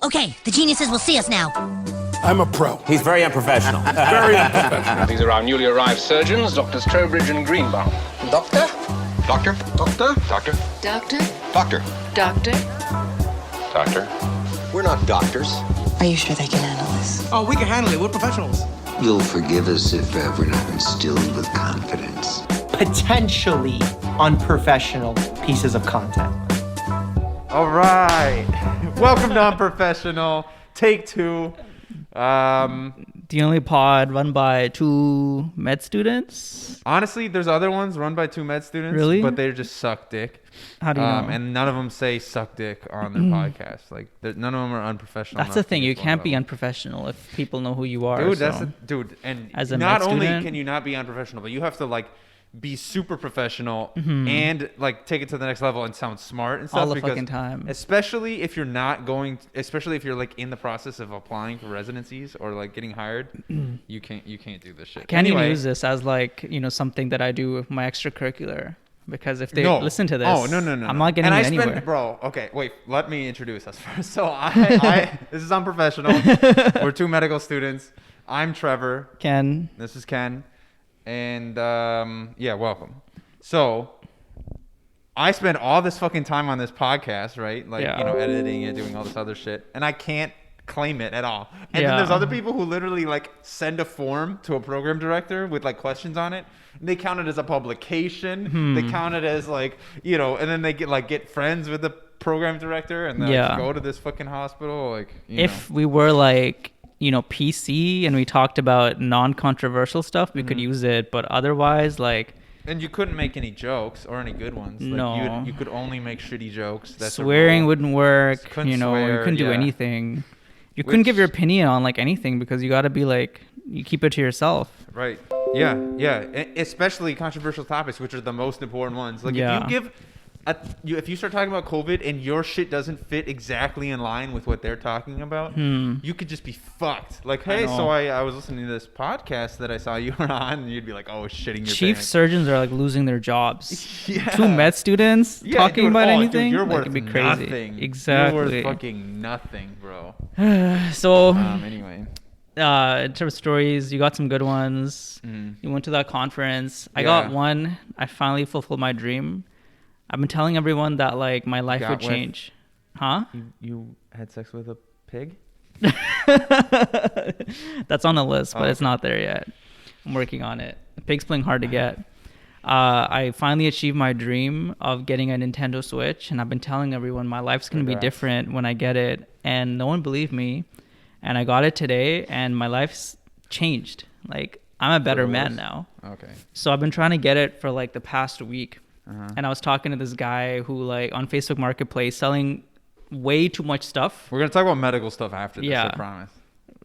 Okay, the geniuses will see us now. I'm a pro. He's very unprofessional. Very unprofessional. These are our newly arrived surgeons, Doctors Trowbridge and Greenbaum. Doctor? Doctor? Doctor? Doctor? Doctor? Doctor? Doctor? Doctor? We're not doctors. Are you sure they can handle this? Oh, we can handle it. We're professionals. You'll forgive us if we're not instilled with confidence. Potentially unprofessional pieces of content. All right. Welcome to Unprofessional. Take two. The only pod run by two med students. Honestly, there's other ones run by two med students. Really? But they just suck dick. How do you know? And none of them say suck dick on their podcast. Like, none of them are unprofessional. That's the thing. You can't be unprofessional if people know who you are. Dude, so. Dude. And as a not med only student, can you not be unprofessional, but you have to, like, be super professional and like take it to the next level and sound smart and stuff all the fucking time. Especially if you're especially if you're like in the process of applying for residencies or like getting hired, you can't do this shit. I can't even use this as like, something that I do with my extracurricular, because if they listen to this, no, I'm not getting anywhere. Bro, okay, wait, let me introduce us first. So I this is Unprofessional. We're two medical students. I'm Trevor. Ken. This is Ken. And welcome. So I spend all this fucking time on this podcast, right? Like, editing it, doing all this other shit, and I can't claim it at all. And then there's other people who literally like send a form to a program director with like questions on it, and they count it as a publication. They count it as like, and then they get friends with the program director and they like, go to this fucking hospital. Like, if we were like, PC and we talked about non-controversial stuff, we could use it, but otherwise, like, and you couldn't make any jokes or any good ones. Like, no, you could only make shitty jokes. Swearing wouldn't work. You couldn't do anything. You couldn't give your opinion on like anything, because you got to be like, you keep it to yourself. Right. Yeah. Especially controversial topics, which are the most important ones. Like, if you start talking about COVID and your shit doesn't fit exactly in line with what they're talking about, you could just be fucked. Like, hey, so I was listening to this podcast that I saw you were on, and you'd be like, oh, shitting your Chief pants. surgeons are like losing their jobs. Two med students talking about anything, dude, you're worth it'd be crazy. Nothing. Exactly. You're worth fucking nothing, bro. So anyway, in terms of stories, you got some good ones. You went to that conference. I got one. I finally fulfilled my dream. I've been telling everyone that like my life would change. Huh? You had sex with a pig? That's on the list, but it's not there yet. I'm working on it. The pig's playing hard to get. I finally achieved my dream of getting a Nintendo Switch, and I've been telling everyone my life's going to be different when I get it, and no one believed me. And I got it today, and my life's changed. Like, I'm a better man now. Okay. So I've been trying to get it for like the past week. And I was talking to this guy who like on Facebook Marketplace selling way too much stuff. We're going to talk about medical stuff after this, I promise.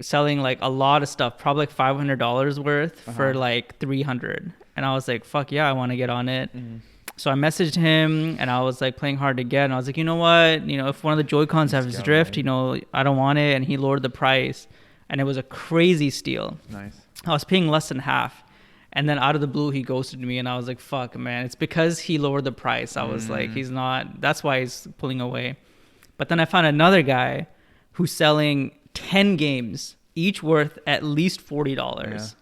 Selling like a lot of stuff, probably like $500 worth for like $300. And I was like, fuck yeah, I want to get on it. So I messaged him and I was like playing hard to get. And I was like, you know what? If one of the Joy-Cons has drift, I don't want it. And he lowered the price. And it was a crazy steal. Nice. I was paying less than half. And then out of the blue, he ghosted me, and I was like, fuck, man. It's because he lowered the price. I was like, that's why he's pulling away. But then I found another guy who's selling 10 games, each worth at least $40.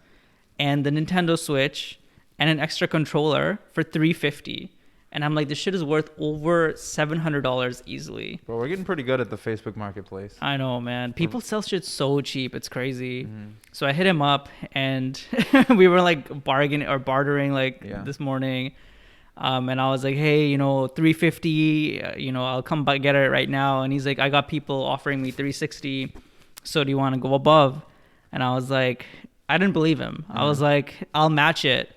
And the Nintendo Switch and an extra controller for $350. And I'm like, this shit is worth over $700 easily. Bro, we're getting pretty good at the Facebook Marketplace. I know, man. People sell shit so cheap. It's crazy. So I hit him up, and we were like bartering like this morning. And I was like, hey, $350, I'll come by get it right now. And he's like, I got people offering me $360. So do you want to go above? And I was like, I didn't believe him. I was like, I'll match it.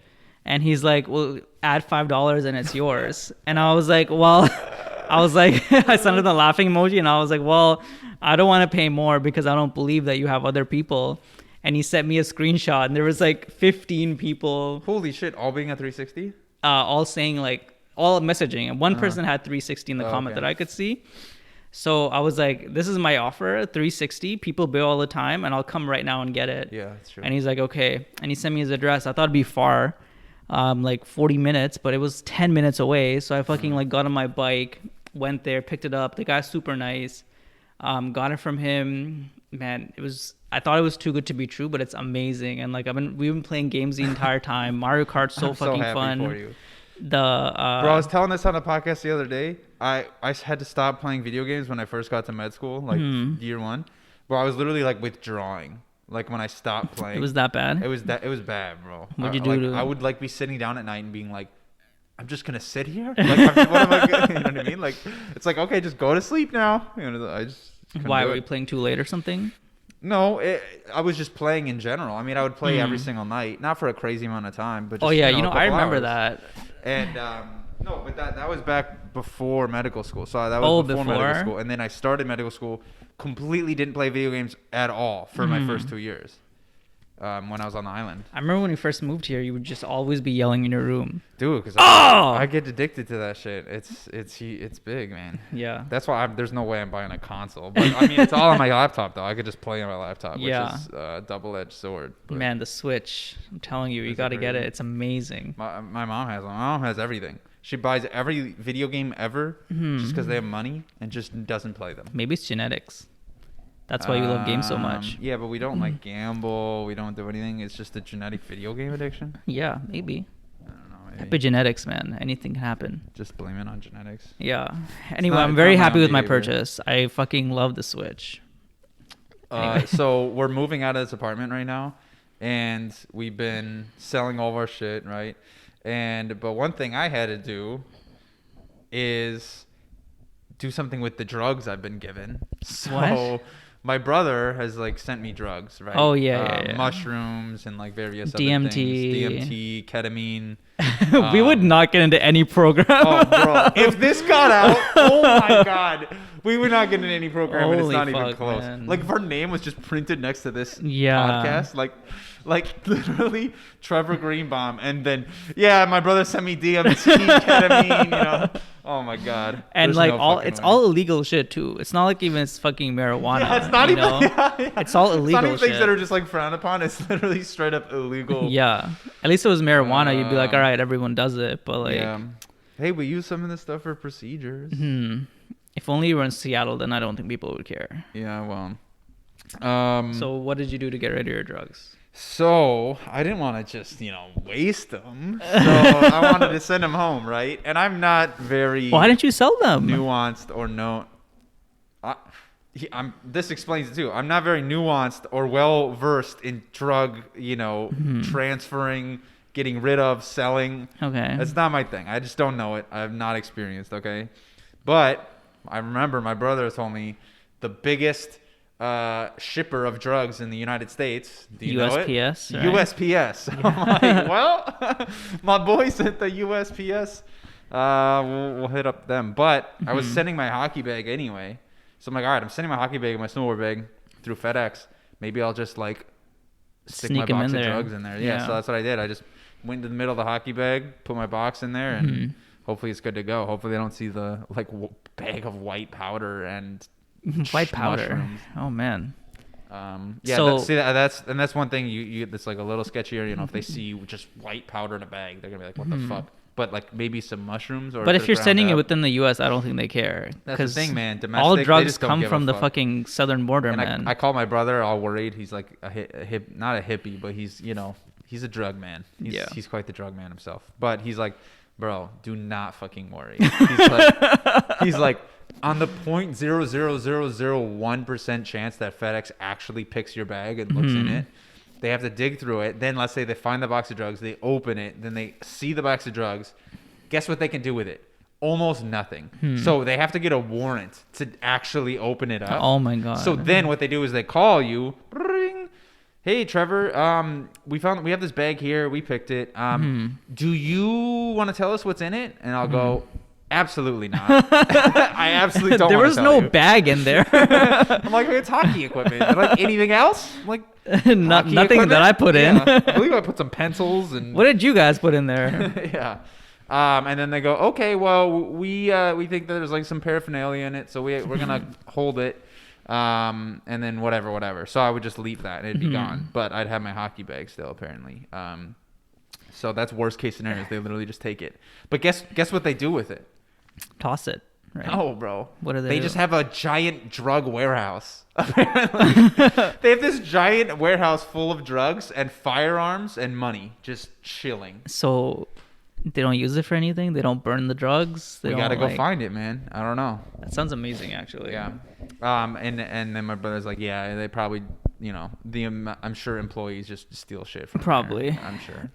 And he's like, well, add $5 and it's yours. And I was like, well, I sent him the laughing emoji, and I was like, well, I don't want to pay more because I don't believe that you have other people. And he sent me a screenshot, and there was like 15 people. Holy shit, all being at 360? All saying like, all messaging. And one person had 360 in the comment that I could see. So I was like, this is my offer, 360. People bill all the time, and I'll come right now and get it. Yeah, that's true. And he's like, okay. And he sent me his address. I thought it'd be far. Like 40 minutes, but it was 10 minutes away. So I fucking like got on my bike, went there, picked it up. The guy's super nice. Got it from him. Man, I thought it was too good to be true, but it's amazing. And like we've been playing games the entire time. Mario Kart's so fucking happy fun. for you. Bro, I was telling this on a podcast the other day. I had to stop playing video games when I first got to med school, like year 1. Where I was literally like withdrawing. Like when I stopped playing. It was that bad? It was bad, bro. What'd you do? I would like be sitting down at night and being like, I'm just gonna sit here. Like, what am I gonna, you know what I mean? Like, it's like, okay, just go to sleep now. You know, I just. Why were you playing too late or something? No, I was just playing in general. I mean, I would play every single night, not for a crazy amount of time, but just, oh yeah, a I couple remember hours. that. And no, but that was back before medical school. So that was before medical school, and then I started medical school. Completely didn't play video games at all for my first 2 years. When I was on the island. I remember when you first moved here, you would just always be yelling in your room. Dude, because I get addicted to that shit. It's big, man. Yeah. That's why there's no way I'm buying a console. But I mean, it's all on my laptop though. I could just play on my laptop, which is a double-edged sword. But man, the Switch. I'm telling you, you got to get it. It's amazing. My mom has one. My mom has everything. She buys every video game ever just because they have money and just doesn't play them. Maybe it's genetics. That's why you love games so much. Yeah, but we don't like gamble. We don't do anything. It's just a genetic video game addiction. Yeah, maybe. I don't know. Maybe. Epigenetics, man. Anything can happen. Just blame it on genetics. Yeah. Anyway, I'm very happy with my purchase. I fucking love the Switch. Anyway. So we're moving out of this apartment right now, and we've been selling all of our shit, right? But one thing I had to do is do something with the drugs I've been given. So what? My brother has like sent me drugs, right? Oh yeah. Mushrooms and like various DMT. other things. DMT, ketamine. We would not get into any program. Oh, bro. If this got out, oh my God. We would not get in any program, and it's not even close. Man. Like, if our name was just printed next to this Yeah. podcast, like literally Trevor Greenbaum, and then, my brother sent me DMT, ketamine, you know. Oh my God. And There's like no it's fucking way. all illegal shit too. It's not like even it's fucking marijuana. Yeah, it's not you even. know? Yeah. It's all illegal It's not even shit. things that are just like frowned upon. It's literally straight up illegal. Yeah. At least it was marijuana. You'd be like, all right, everyone does it. But like, hey, we use some of this stuff for procedures. if only you were in Seattle, then I don't think people would care. Yeah, well. So what did you do to get rid of your drugs? So I didn't want to just, waste them. So I wanted to send them home, right? And I'm not very Why didn't you sell them? nuanced or no. This explains it too. I'm not very nuanced or well versed in drug, transferring, getting rid of, selling. Okay. That's not my thing. I just don't know it. I'm not experienced. Okay. But I remember my brother told me the biggest shipper of drugs in the United States. Do you know it? USPS. Right? USPS. I'm like, well, my boys at the USPS. We'll hit up them. But I was sending my hockey bag anyway. So I'm like, all right, I'm sending my hockey bag and my snowboard bag through FedEx. Maybe I'll just like stick Sneak my 'em box in of there. drugs in there. Yeah, so that's what I did. I just went to the middle of the hockey bag, put my box in there, and hopefully it's good to go. Hopefully they don't see the bag of white powder and White powder. mushrooms. Oh man. Yeah, that's one thing you that's like a little sketchier. If they see just white powder in a bag, they're gonna be like, "What the fuck?" But like maybe some mushrooms or. But if you're sending it up. within the U.S., I don't think they care. That's the thing, man. Domestic, all they drugs just don't come give a from the fuck. fucking southern border, And man. I call my brother all worried. He's like a hip, not a hippie, but he's he's a drug man. He's quite the drug man himself. But he's like, bro, do not fucking worry. He's like on the 0.00001% chance that FedEx actually picks your bag and looks in it. They have to dig through it. Then let's say they find the box of drugs. They open it. Then they see the box of drugs. Guess what they can do with it? Almost nothing. So they have to get a warrant to actually open it up. Oh my god. So then what they do is they call you. Ring. Hey Trevor, we have this bag here. We picked it. Do you want to tell us what's in it? And I'll go, absolutely not. I absolutely don't. There wanna was tell no you. bag in there. I'm like, it's hockey equipment. They're like, anything else? I'm like, Nothing equipment? that I put in. Yeah. I believe I put some pencils and. What did you guys put in there? Yeah. And then they go, okay, well, we think that there's like some paraphernalia in it, so we're gonna hold it, and then whatever. So I would just leave that and it'd be gone, but I'd have my hockey bag still apparently. So that's worst case scenario. They literally just take it. But guess what they do with it? Toss it. right? No, bro. What do they They do? just have a giant drug warehouse. Apparently, they have this giant warehouse full of drugs and firearms and money, just chilling. So they don't use it for anything. They don't burn the drugs. We gotta go find it, man. I don't know. That sounds amazing, actually. Yeah. And then my brother's like, yeah, they probably, I'm sure employees just steal shit from Probably. there. I'm sure.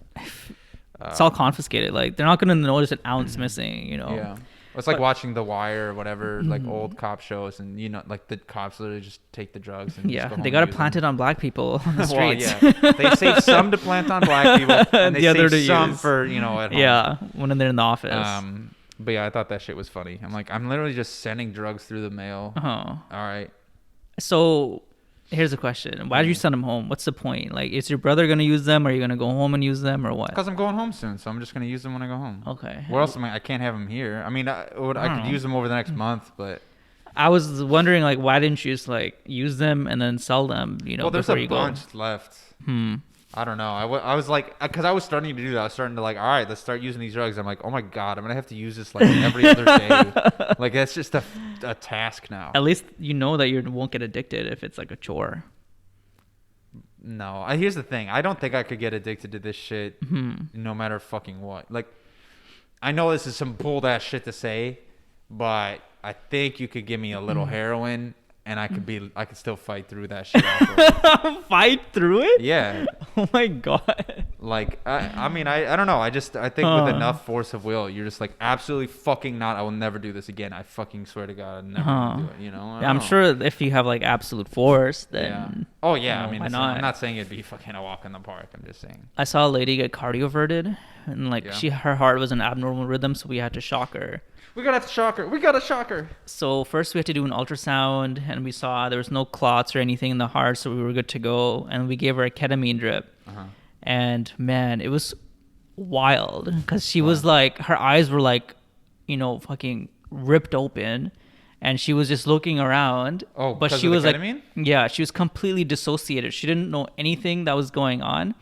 It's all confiscated. Like they're not gonna notice an ounce missing. Yeah. It's like watching The Wire or whatever, like old cop shows, and like the cops literally just take the drugs and just go home they gotta and use plant them. it on black people on the Well, streets. yeah. They save some to plant on black people, and they The other save to some use. for at home. Yeah, when they're in the office. But yeah, I thought that shit was funny. I'm literally just sending drugs through the mail. Oh. All right. So here's a question: why did you send them home? What's the point? Like, is your brother gonna use them? Are you gonna go home and use them, or what? Because I'm going home soon, so I'm just gonna use them when I go home. Okay. Where else am I can't have them here. I mean, I could use them over the next month, but I was wondering, like, why didn't you just like use them and then sell them? well, there's before a you bunch left. I don't know. I was like, because I was starting to do that. I was starting to like, all right, let's start using these drugs. I'm like, oh my god, I'm gonna have to use this like every other day. Like that's just a task now. At least you know that you won't get addicted if it's like a chore. No, here's the thing. I don't think I could get addicted to this shit no matter fucking what. Like, I know this is some bold ass shit to say, but I think you could give me a little heroin and I could still fight through that shit. Fight through it? Yeah. Oh my god. Like, I mean, I don't know. I think with enough force of will, you're just like, absolutely fucking not. I will never do this again. I fucking swear to God, I'm never gonna do it. You know? Yeah, I'm sure if you have like absolute force, then. Yeah. Oh yeah. I mean, why not? I'm not saying it'd be fucking a walk in the park. I'm just saying. I saw a lady get cardioverted, and like her heart was an abnormal rhythm, so we had to shock her. We got a shocker. We got a shocker. So first we had to do an ultrasound, and we saw there was no clots or anything in the heart, so we were good to go. And we gave her a ketamine drip. And man, it was wild because she was like, her eyes were like, fucking ripped open, and she was just looking around. Oh, but she was like, yeah, she was completely dissociated. She didn't know anything that was going on.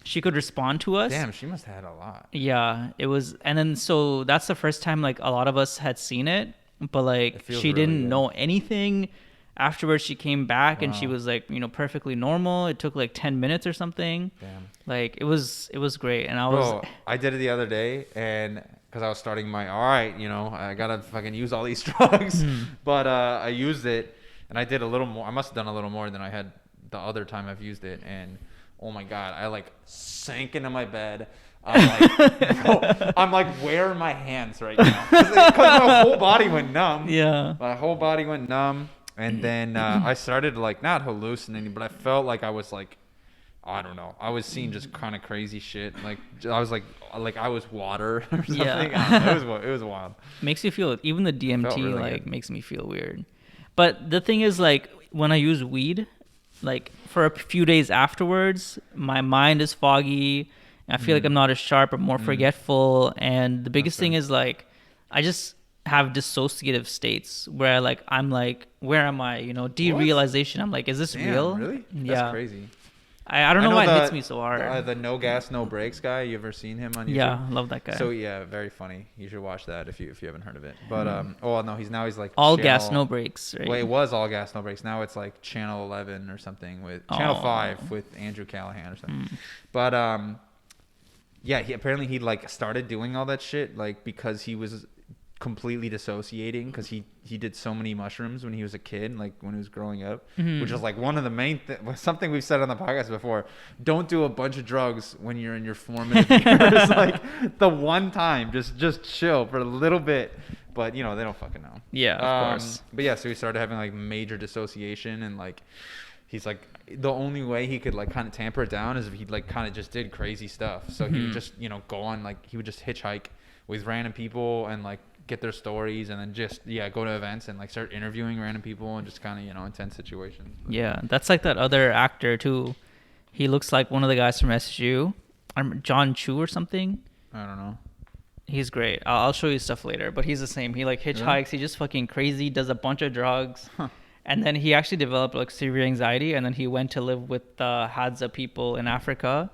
She could respond to us. Damn, she must have had a lot. Yeah, it was. And then so that's the first time like a lot of us had seen it, but like she didn't know anything. Afterwards, she came back and she was like, perfectly normal. It took like 10 minutes or something. Damn. Like it was great. And I did it the other day, and because I was starting my, I gotta fucking use all these drugs, but I used it, and I did a little more. I must have done a little more than I had the other time I've used it, and oh my god, I like sank into my bed. I'm like, bro, I'm like, where are my hands right now? Because my whole body went numb. Yeah. My whole body went numb. And then I started like not hallucinating, but I felt like I was like, I don't know. I was seeing just kind of crazy shit. Like I was like I was water or something. Yeah. It was wild. Makes you feel, even the DMT really like good. makes me feel weird. But the thing is, like when I use weed, like for a few days afterwards, my mind is foggy. I feel like I'm not as sharp. I'm more forgetful. And the biggest thing is like, I just have dissociative states where like I'm like, where am I? Derealization. I'm like, is this real? Really? Yeah. That's crazy. I don't know why it hits me so hard. The no gas, no brakes guy. You ever seen him on YouTube? Yeah, I love that guy. So yeah, very funny. You should watch that if you haven't heard of it. But oh no, he's like all gas, no brakes. Right? Well, it was all gas, no brakes. Now it's like Channel 11 or something with Channel 5 with Andrew Callahan or something. But yeah, he like started doing all that shit like because he was completely dissociating because he did so many mushrooms when he was a kid, like when he was growing up, which is like one of the main something we've said on the podcast before. Don't do a bunch of drugs when you're in your formative years. Like the one time, just chill for a little bit. But they don't fucking know. Yeah, of course. But yeah, so he started having like major dissociation, and like he's like the only way he could like kind of tamper it down is if he like kind of just did crazy stuff. So he would just go on, like he would just hitchhike with random people and like get their stories, and then just go to events and like start interviewing random people and just kind of intense situations. Yeah, that's like that other actor too. He looks like one of the guys from SU, John Chu or something. I don't know. He's great. I'll show you stuff later, but he's the same. He like hitchhikes. Yeah. He just fucking crazy, does a bunch of drugs. And then he actually developed like severe anxiety, and then he went to live with the Hadza people in Africa.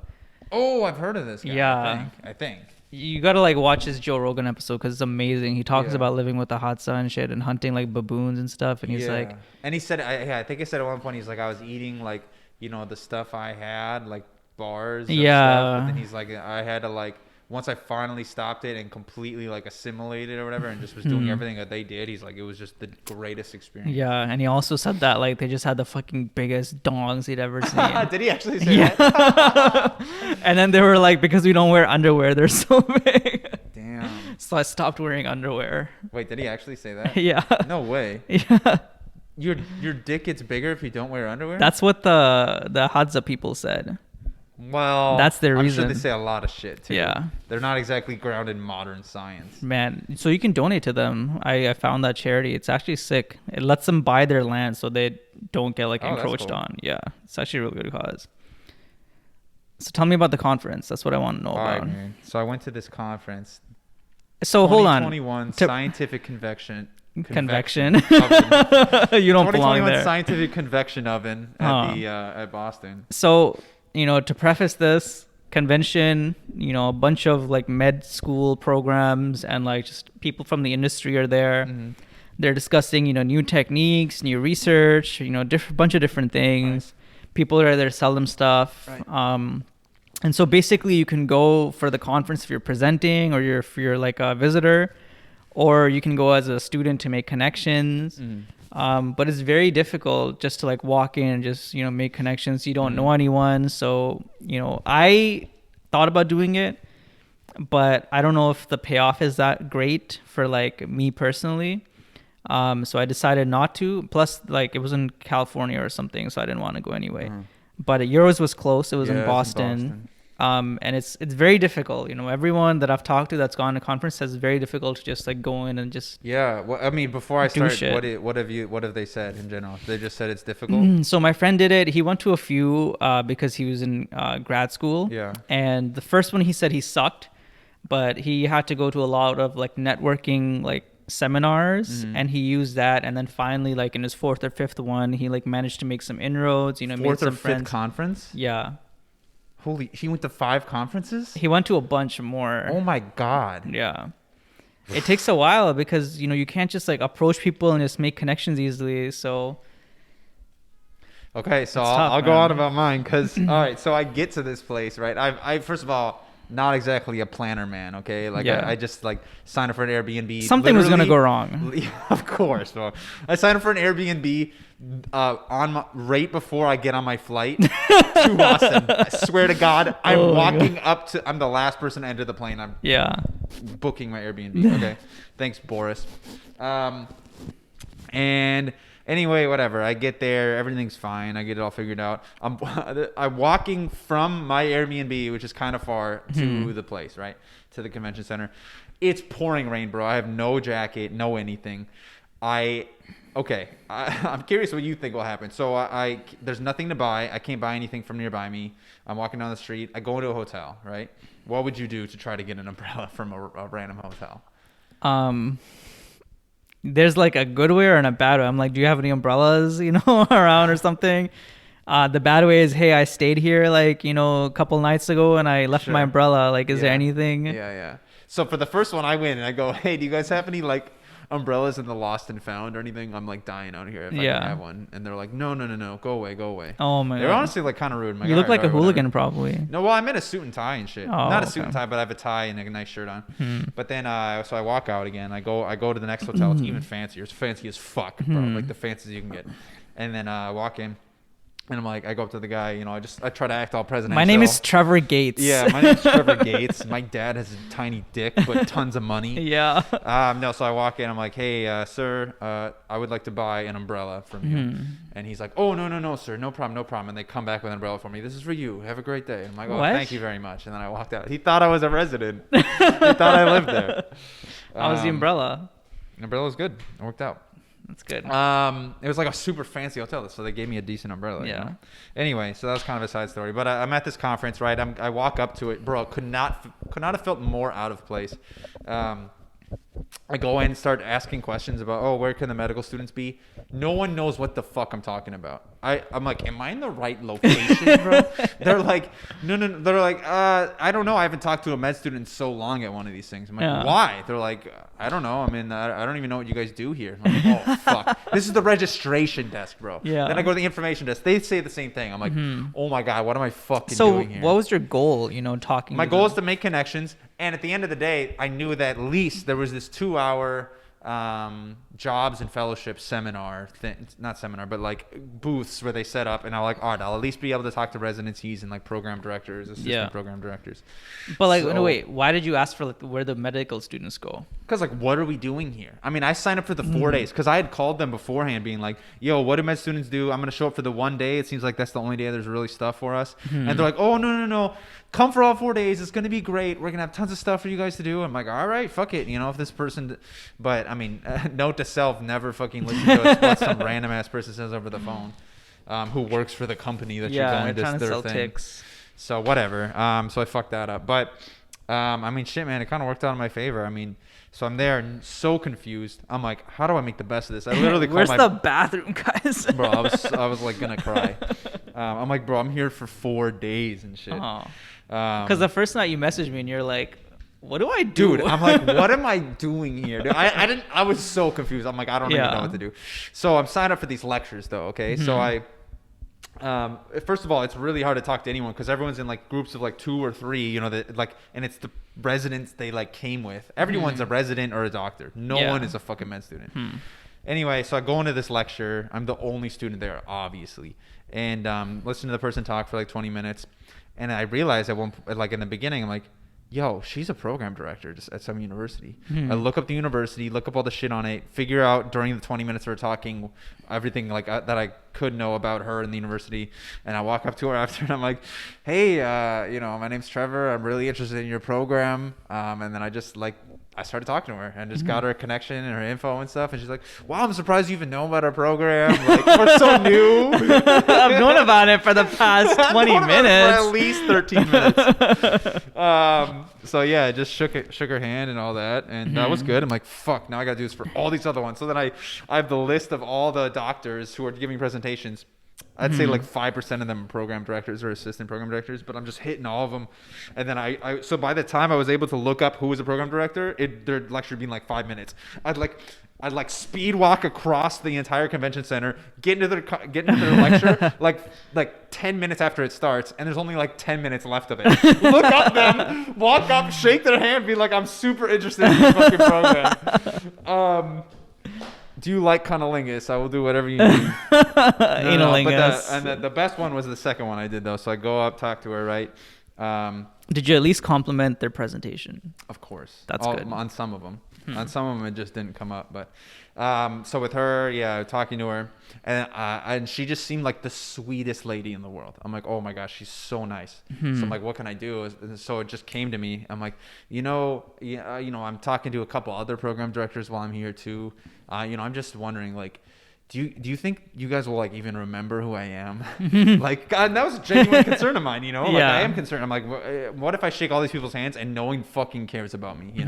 Oh, I've heard of this guy. Yeah. I think. You gotta like watch his Joe Rogan episode because it's amazing. He talks about living with the Hadza and shit and hunting like baboons and stuff. And he's like, and he said, I think he said at one point, he's like, I was eating like, you know, the stuff I had, like bars. And stuff, but then he's like, I had to like, once I finally stopped it and completely like assimilated or whatever and just was doing everything that they did, he's like, it was just the greatest experience. Yeah, and he also said that like they just had the fucking biggest dongs he'd ever seen. Did he actually say that? And then they were like, because we don't wear underwear, they're so big. Damn. So I stopped wearing underwear. Wait, did he actually say that? Yeah. No way. Yeah. Your dick gets bigger if you don't wear underwear? That's what the Hadza people said. Well, that's their reason. I'm sure they say a lot of shit too. Yeah. They're not exactly grounded in modern science. Man, so you can donate to them. I found that charity. It's actually sick. It lets them buy their land so they don't get like encroached on. Yeah. It's actually a really good cause. So tell me about the conference. That's what I want to know about. Man. So I went to this conference. So hold on. 2021 Scientific Convection. You don't belong there. Scientific Convection Oven at at Boston. So, you know, to preface this convention, you know, a bunch of like med school programs and like just people from the industry are there. They're discussing, you know, new techniques, new research, you know, bunch of different things. People are there to sell them stuff. And so basically you can go for the conference if you're presenting or if you're like a visitor, or you can go as a student to make connections. But it's very difficult just to like walk in and just, you know, make connections. You don't know anyone. So, you know, I thought about doing it, but I don't know if the payoff is that great for like me personally. So I decided not to. Plus, like, it was in California or something, so I didn't want to go anyway. But yours was close. It was in Boston. And it's very difficult. You know, everyone that I've talked to that's gone to conference says it's very difficult to just like go in and just Well, I mean, before I start, what have they said in general? They just said it's difficult. So my friend did it. He went to a few because he was in grad school. Yeah. And the first one he said he sucked, but he had to go to a lot of like networking like seminars, and he used that. And then finally, like in his fourth or fifth one, he like managed to make some inroads. You know, made some friends. Fifth conference. Yeah. Holy, he went to 5 conferences? He went to a bunch more. Oh my God. Yeah. It takes a while because, you know, you can't just like approach people and just make connections easily. So. Okay, so I'll go on about mine because, all right, so I get to this place, right? I first of all, not exactly a planner, man, okay? Like, I just, like, signed up for an Airbnb. Something was going to go wrong. Of course, bro. I signed up for an Airbnb right before I get on my flight to Boston. I swear to God, I'm walking up to... I'm the last person to enter the plane. I'm booking my Airbnb. Okay. Thanks, Boris. And... Anyway, whatever. I get there. Everything's fine. I get it all figured out. I'm walking from my Airbnb, which is kind of far, to the place, right? To the convention center. It's pouring rain, bro. I have no jacket, no anything. I'm curious what you think will happen. So there's nothing to buy. I can't buy anything from nearby me. I'm walking down the street. I go into a hotel, right? What would you do to try to get an umbrella from a random hotel? There's like a good way and a bad way. I'm like, do you have any umbrellas, you know, around or something? The bad way is, hey, I stayed here like, you know, a couple nights ago and I left my umbrella. Like, is there anything? Yeah. So for the first one, I win and I go, hey, do you guys have any like umbrellas in the lost and found or anything? I'm like dying out here if I can have one. And they're like, no, go away. Oh my God. They're honestly like kind of rude. You look like a hooligan probably. No, well, I'm in a suit and tie and shit. Not a suit and tie, but I have a tie and a nice shirt on. But then so I walk out again. I go to the next hotel. It's even fancier. It's fancy as fuck, bro. Like the fanciest you can get. And then I walk in. And I'm like, I go up to the guy, you know, I try to act all presidential. My name is Trevor Gates. Yeah, my name's Trevor Gates. My dad has a tiny dick, but tons of money. Yeah. So I walk in. I'm like, hey, sir, I would like to buy an umbrella from you. And he's like, oh, no, sir. No problem. And they come back with an umbrella for me. This is for you. Have a great day. And I'm like, oh, thank you very much. And then I walked out. He thought I was a resident. He thought I lived there. How was the umbrella? The umbrella was good. It worked out. That's good. It was like a super fancy hotel, so they gave me a decent umbrella. Yeah. You know? Anyway, so that was kind of a side story. But I'm at this conference, right? I walk up to it, bro. Could not have felt more out of place. I go in and start asking questions about, where can the medical students be? No one knows what the fuck I'm talking about. I'm like, am I in the right location, bro? They're like, no. They're like, I don't know. I haven't talked to a med student in so long at one of these things. I'm like, why? They're like, I don't know. I mean, I don't even know what you guys do here. I'm like, oh, fuck. This is the registration desk, bro. Yeah. Then I go to the information desk. They say the same thing. I'm like, oh my God, what am I fucking doing here? So what was your goal, talking My to goal them? is to make connections. And at the end of the day, I knew that at least there was this 2-hour jobs and fellowship seminar thing, not seminar, but like booths where they set up, and I'm like, all right, I'll at least be able to talk to residencies and like program directors, assistant program directors. But like, no, wait, why did you ask for like where the medical students go? Because like, what are we doing here? I mean, I signed up for the 4 days because I had called them beforehand being like, yo, what do med students do? I'm going to show up for the 1 day. It seems like that's the only day there's really stuff for us. And they're like, oh, no. Come for all 4 days. It's going to be great. We're going to have tons of stuff for you guys to do. I'm like, all right, fuck it. If this person, but I mean, note to self, never fucking listen to what some random ass person says over the phone, who works for the company that you're going to their sell thing. ticks. So whatever. So I fucked that up. But I mean, shit, man, it kind of worked out in my favor. I mean, so I'm there and so confused. I'm like, how do I make the best of this? I literally called Where's the bathroom, guys? Bro, I was like gonna cry. I'm like, bro, I'm here for 4 days and shit. Because the first night you messaged me and you're like, what do I do? Dude, I'm like, what am I doing here? Dude, I was so confused. I'm like, I don't even know what to do. So I'm signed up for these lectures though, okay? So first of all, it's really hard to talk to anyone because everyone's in like groups of like 2 or 3, that like, and it's the residents they like came with. Everyone's a resident or a doctor. No one is a fucking med student. Anyway, so I go into this lecture. I'm the only student there, obviously, and listen to the person talk for like 20 minutes, and I realized in the beginning, I'm like, yo, she's a program director just at some university. I look up the university, look up all the shit on it, figure out during the 20 minutes we're talking everything like that I could know about her in the university. And I walk up to her after and I'm like, hey, my name's Trevor. I'm really interested in your program. And then I started talking to her and just got her a connection and her info and stuff. And she's like, wow, I'm surprised you even know about our program. Like, we're so new. I've known about it for the past 20 minutes. For at least 13 minutes. So yeah, I just shook her hand and all that. And that was good. I'm like, fuck, now I got to do this for all these other ones. So then I have the list of all the doctors who are giving presentations. I'd say like 5% of them are program directors or assistant program directors, but I'm just hitting all of them. And then so by the time I was able to look up who was a program director, their lecture had been like 5 minutes. I'd like speed walk across the entire convention center, get into their lecture like 10 minutes after it starts, and there's only like 10 minutes left of it. Look up them, walk up, shake their hand, be like, I'm super interested in this fucking program. Do you like cunnilingus? I will do whatever you need. Analingus. But the best one was the second one I did though. So I go up, talk to her, right? Did you at least compliment their presentation? Of course. That's good. On some of them. On some of them it just didn't come up. But so with her, talking to her, and she just seemed like the sweetest lady in the world. I'm like, oh my gosh, she's so nice. So I'm like, what can I do? And so it just came to me. I'm like, I'm talking to a couple other program directors while I'm here too. I'm just wondering, like, do you think you guys will like even remember who I am? Like, God, that was a genuine concern of mine, Like, I am concerned. I'm like, what if I shake all these people's hands and no one fucking cares about me,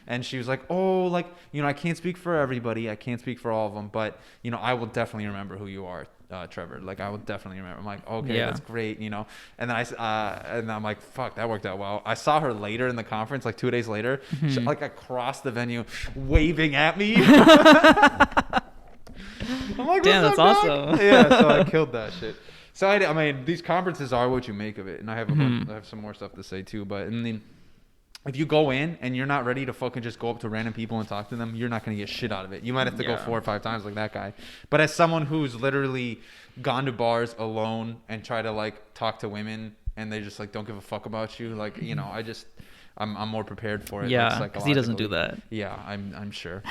And she was like, oh, like, I can't speak for everybody. I can't speak for all of them, but, I will definitely remember who you are, Trevor. Like, I will definitely remember. I'm like, okay, that's great, And then and I'm like, fuck, that worked out well. I saw her later in the conference, like 2 days later, she, like across the venue, waving at me. I'm like, damn, that's awesome. Yeah, so I killed that shit. So I mean, these conferences are what you make of it, and I have I have some more stuff to say too. But if you go in and you're not ready to fucking just go up to random people and talk to them, you're not gonna get shit out of it. You might have to go 4 or 5 times like that guy. But as someone who's literally gone to bars alone and try to like talk to women and they just like don't give a fuck about you, like I'm more prepared for it. Yeah, because he doesn't do that. Yeah, I'm sure.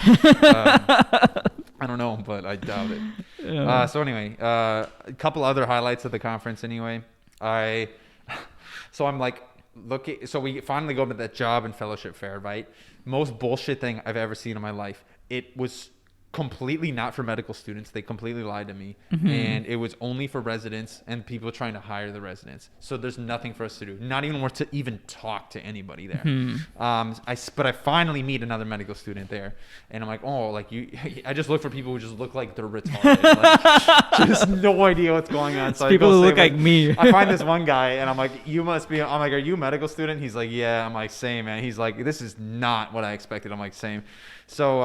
I don't know, but I doubt it. Yeah. So anyway, a couple other highlights of the conference. Anyway, so I'm like looking. So we finally go to that job and fellowship fair, right? Most bullshit thing I've ever seen in my life. It was completely not for medical students. They completely lied to me. And it was only for residents and people trying to hire the residents. So there's nothing for us to do. Not even worth to even talk to anybody there. But I finally meet another medical student there. And I'm like, oh, like I just look for people who just look like they're retarded. Like, just no idea what's going on. So people I go who say, look like me. I find this one guy and I'm like, I'm like, are you a medical student? He's like, yeah. I'm like, same, man. He's like, this is not what I expected. I'm like, same. So,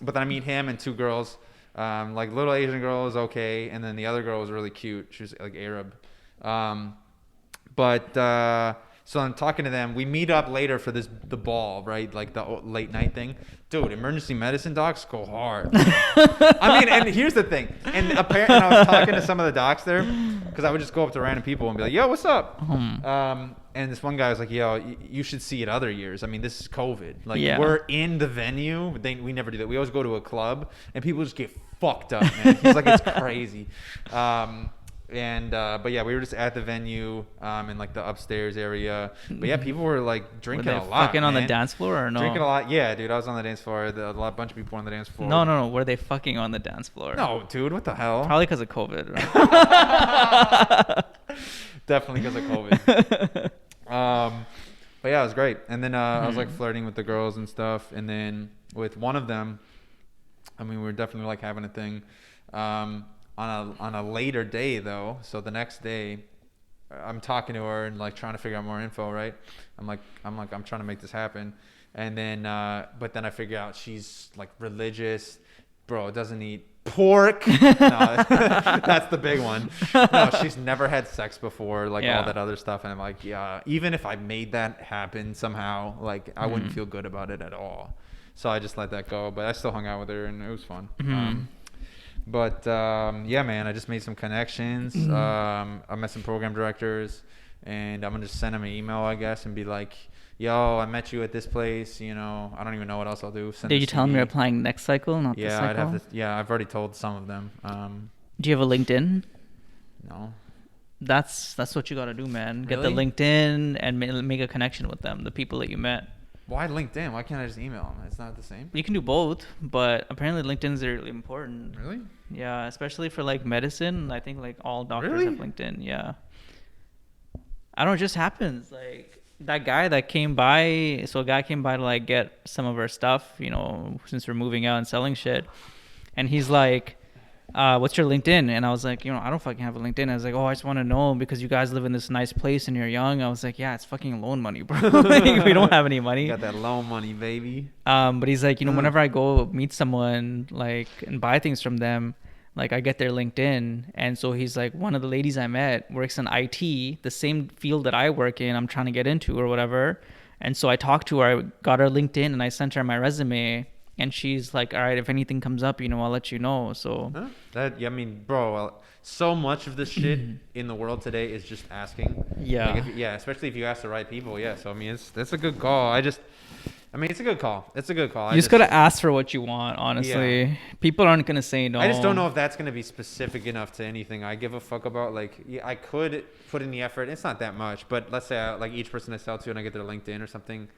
but then I meet him and two girls, like little Asian girl is okay. And then the other girl was really cute. She was like Arab. So I'm talking to them. We meet up later for the ball, right? Like the late night thing. Dude, emergency medicine docs go hard. I mean, and here's the thing. And apparently, I was talking to some of the docs there because I would just go up to random people and be like, "Yo, what's up?" And this one guy was like, "Yo, you should see it other years. I mean, this is COVID. Like, we're in the venue. We never do that. We always go to a club, and people just get fucked up, man." He's like, "It's crazy." But yeah, we were just at the venue in like the upstairs area. But yeah, people were like drinking a lot. Fucking on the dance floor or no? Drinking a lot. Yeah, dude, I was on the dance floor. A bunch of people on the dance floor. No. Were they fucking on the dance floor? No, dude, what the hell? Probably because of COVID. Right? Definitely because of COVID. But yeah, it was great. And then I was like flirting with the girls and stuff. And then with one of them, I mean, we were definitely like having a thing. On a later day though, so the next day, I'm talking to her and like trying to figure out more info, right? I'm trying to make this happen, and then but then I figure out she's like religious, bro. Doesn't eat pork. No, that's the big one. No, she's never had sex before, like all that other stuff, and I'm like, yeah. Even if I made that happen somehow, like I wouldn't feel good about it at all. So I just let that go. But I still hung out with her, and it was fun. But yeah, man, I just made some connections. I met some program directors, and I'm gonna just send them an email, I guess, and be like, "Yo, I met you at this place. You know, I don't even know what else I'll do." Did you tell them you're applying next cycle, not this cycle? I'd have to. Yeah, I've already told some of them. Do you have a LinkedIn? No. That's what you gotta do, man. Get Really? the LinkedIn and make a connection with them, the people that you met. Why LinkedIn? Why can't I just email them? It's not the same. You can do both, but apparently LinkedIn's really important. Really? Yeah, especially for like medicine. I think like all doctors Really? have LinkedIn. Yeah. I don't know, it just happens. Like that guy that came by, so a guy came by to like get some of our stuff, you know, since we're moving out and selling shit. And he's like, what's your LinkedIn? And I was like, you know, I don't fucking have a LinkedIn. I was like, oh, I just want to know because you guys live in this nice place and you're young. I was like, yeah, it's fucking loan money, bro. Like, we don't have any money. Got that loan money, baby. But he's like, you know, whenever I go meet someone like and buy things from them, like I get their LinkedIn. And so he's like, one of the ladies I met works in IT, the same field that I work in, I'm trying to get into or whatever. And so I talked to her, I got her LinkedIn and I sent her my resume. And she's like, all right, if anything comes up, you know, I'll let you know. So I mean, bro, so much of this shit in the world today is just asking. Yeah. Like especially if you ask the right people. Yeah. So I mean, that's a good call. It's a good call. It's a good call. You just gotta ask for what you want, honestly. Yeah. People aren't gonna say no. I just don't know if that's gonna be specific enough to anything I give a fuck about. Like, I could put in the effort. It's not that much, but let's say like each person I sell to and I get their LinkedIn or something.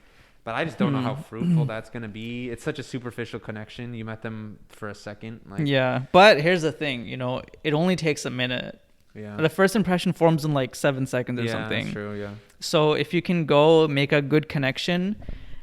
But I just don't know how fruitful that's going to be. It's such a superficial connection. You met them for a second. Like, yeah. But here's the thing, you know, it only takes a minute. Yeah. The first impression forms in like 7 seconds or something. Yeah, that's true, yeah. So if you can go make a good connection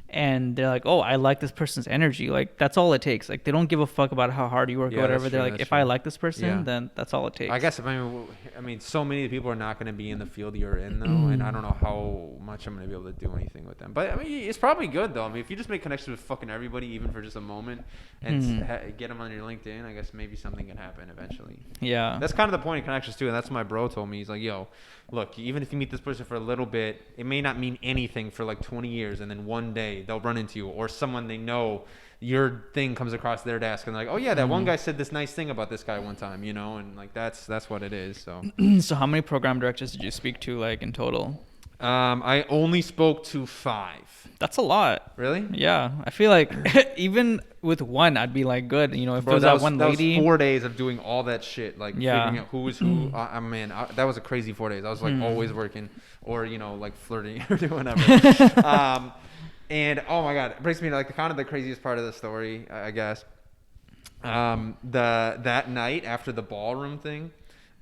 and they're like, oh, I like this person's energy. Like, that's all it takes. Like, they don't give a fuck about how hard you work or whatever. They're like, if I like this person, then that's all it takes. I guess, I mean, so many people are not going to be in the field you're in, though. And I don't know how much I'm going to be able to do anything with them. But, I mean, it's probably good, though. I mean, if you just make connections with fucking everybody, even for just a moment, and get them on your LinkedIn, I guess maybe something can happen eventually. Yeah. That's kind of the point of connections, too. And that's what my bro told me. He's like, yo, look, even if you meet this person for a little bit, it may not mean anything for like 20 years. And then one day they'll run into you or someone they know, your thing comes across their desk and they're like, oh yeah, that one guy said this nice thing about this guy one time, you know? And like, that's what it is. So, so how many program directors did you speak to like in total? I only spoke to 5. That's a lot. Really? Yeah. I feel like even with one, I'd be like, good. You know, if there was that one lady. That was 4 days of doing all that shit, like figuring out who was who. Man, that was a crazy 4 days. I was like always working or, you know, like flirting or doing whatever. And oh my God, it brings me to like the kind of the craziest part of the story, I guess. That night after the ballroom thing,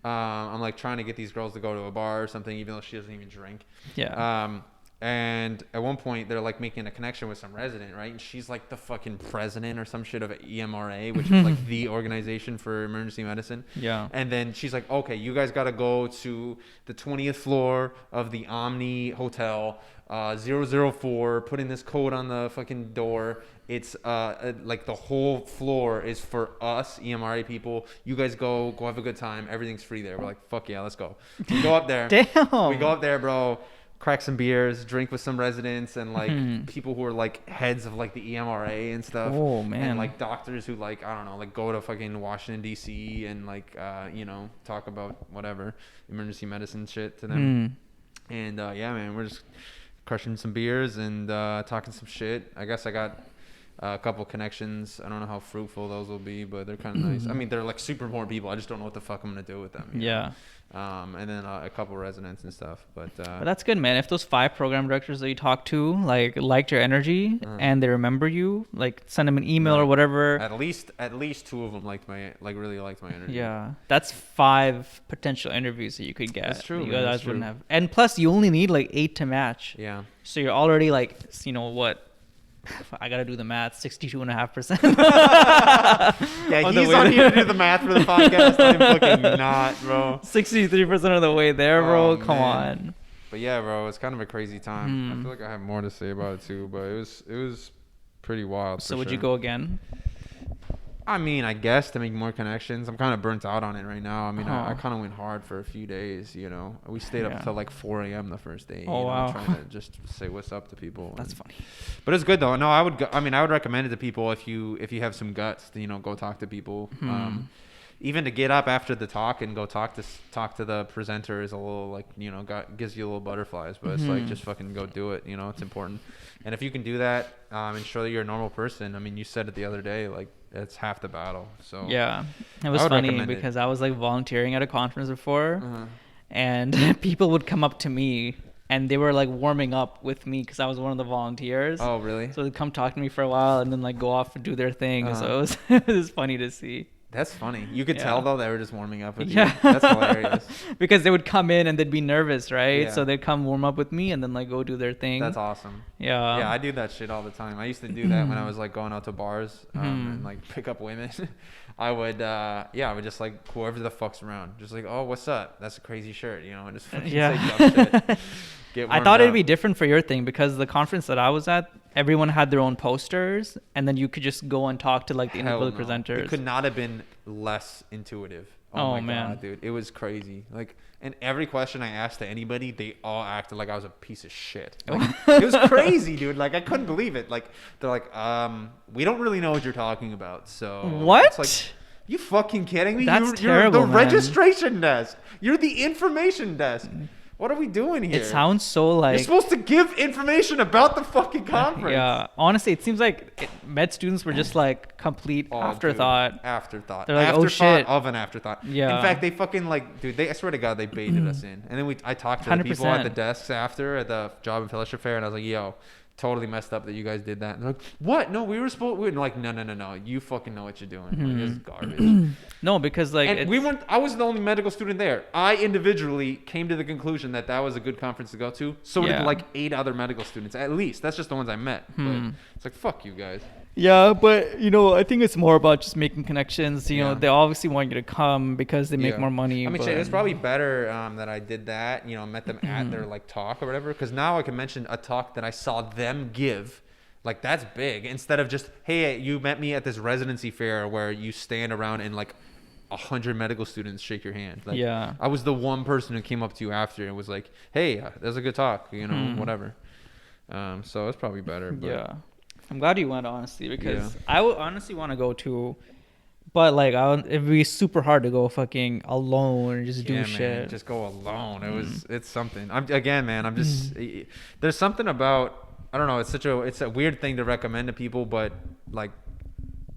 I'm like trying to get these girls to go to a bar or something, even though she doesn't even drink. Yeah. And at one point they're like making a connection with some resident, right? And she's like the fucking president or some shit of EMRA, which is like the organization for emergency medicine. Yeah. And then she's like, okay, you guys got to go to the 20th floor of the Omni Hotel, 004, putting this code on the fucking door. It's like the whole floor is for us EMRA people. You guys go have a good time. Everything's free there. We're like, fuck yeah, let's go. We go up there. Damn. We go up there, bro. Crack some beers, drink with some residents and like people who are like heads of like the EMRA and stuff. Oh man. And like doctors who like, I don't know, like go to fucking Washington DC and like you know, talk about whatever emergency medicine shit to them. And yeah, man, we're just crushing some beers and talking some shit. I guess I got a couple connections. I don't know how fruitful those will be, but they're kind of nice. I mean, they're like super important people. I just don't know what the fuck I'm gonna do with them. Yeah. And then a couple residents and stuff. But that's good, man. If those 5 program directors that you talk to liked your energy and they remember you, like send them an email or whatever. At least 2 of them really liked my energy. Yeah, that's 5 potential interviews that you could get. That's true. You Man, guys that's wouldn't true. have. And plus, you only need like 8 to match. Yeah. So you're already like, you know what? I gotta do the math. 62.5%. Yeah, he's on here to do the math for the podcast. I'm fucking not, bro. 63% of the way there, bro. Oh, Come man. on. But yeah, bro, it's kind of a crazy time. I feel like I have more to say about it too, but it was pretty wild. So would you go again? I mean, I guess to make more connections. I'm kind of burnt out on it right now. I mean, I kind of went hard for a few days, you know. We stayed up till like 4 a.m. the first day, Oh, you know, wow. trying to just say what's up to people. That's funny. But it's good though. No, I would recommend it to people if you have some guts to, you know, go talk to people. Even to get up after the talk and go talk to the presenter is a little like, you know, gives you a little butterflies, but it's like just fucking go do it, you know. It's important. And if you can do that and show that you're a normal person, I mean, you said it the other day, like it's half the battle. So yeah, it was funny because I was like volunteering at a conference before, and people would come up to me and they were like warming up with me because I was one of the volunteers. Oh, really? So they'd come talk to me for a while and then like go off and do their thing. So it was funny to see. That's funny. You could tell though they were just warming up with you. Yeah. That's hilarious. Because they would come in and they'd be nervous, right? Yeah. So they'd come warm up with me and then like go do their thing. That's awesome. Yeah. Yeah, I do that shit all the time. I used to do that when I was like going out to bars and like pick up women. I would just like whoever the fuck's around, just like, oh, what's up? That's a crazy shirt, you know, and just fucking say dumb shit. I thought it'd be different for your thing because the conference that I was at, everyone had their own posters, and then you could just go and talk to like the individual presenters. It could not have been less intuitive. Oh my man. God, dude, it was crazy. Like, and every question I asked to anybody, they all acted like I was a piece of shit. Like, it was crazy, dude. Like, I couldn't believe it. Like, they're like, we don't really know what you're talking about. So what? It's like, you fucking kidding me? That's you're terrible, the man. registration desk. You're the information desk. What are we doing here? It sounds so like... You're supposed to give information about the fucking conference. Yeah. Honestly, it seems like med students were just like complete afterthought. Dude, afterthought. They're like, afterthought oh shit. of an afterthought. Yeah. In fact, they fucking like, dude, I swear to God, they baited us in. And then I talked to the people 100%. at the desks after at the job and fellowship fair, and I was like, yo, totally messed up that you guys did that. And they're like, what? No, we were like, no. You fucking know what you're doing. Like, this is garbage. No, because like... And I was the only medical student there. I individually came to the conclusion that was a good conference to go to. So did like 8 other medical students, at least. That's just the ones I met. But it's like, fuck you guys. Yeah, but you know, I think it's more about just making connections. You know, they obviously want you to come because they make more money. I mean, it's probably better that I did that. You know, met them at their like talk or whatever. Because now I can mention a talk that I saw them give. Like, that's big. Instead of just, hey, you met me at this residency fair where you stand around and like 100 medical students shake your hand. Like, yeah. I was the one person who came up to you after and was like, hey, that was a good talk. You know, whatever. So it's probably better. But yeah. I'm glad you went, honestly, because I would honestly want to go too, but like it'd be super hard to go fucking alone and just do shit. Man, just go alone. It's something. I'm just there's something about, I don't know. It's a weird thing to recommend to people, but like,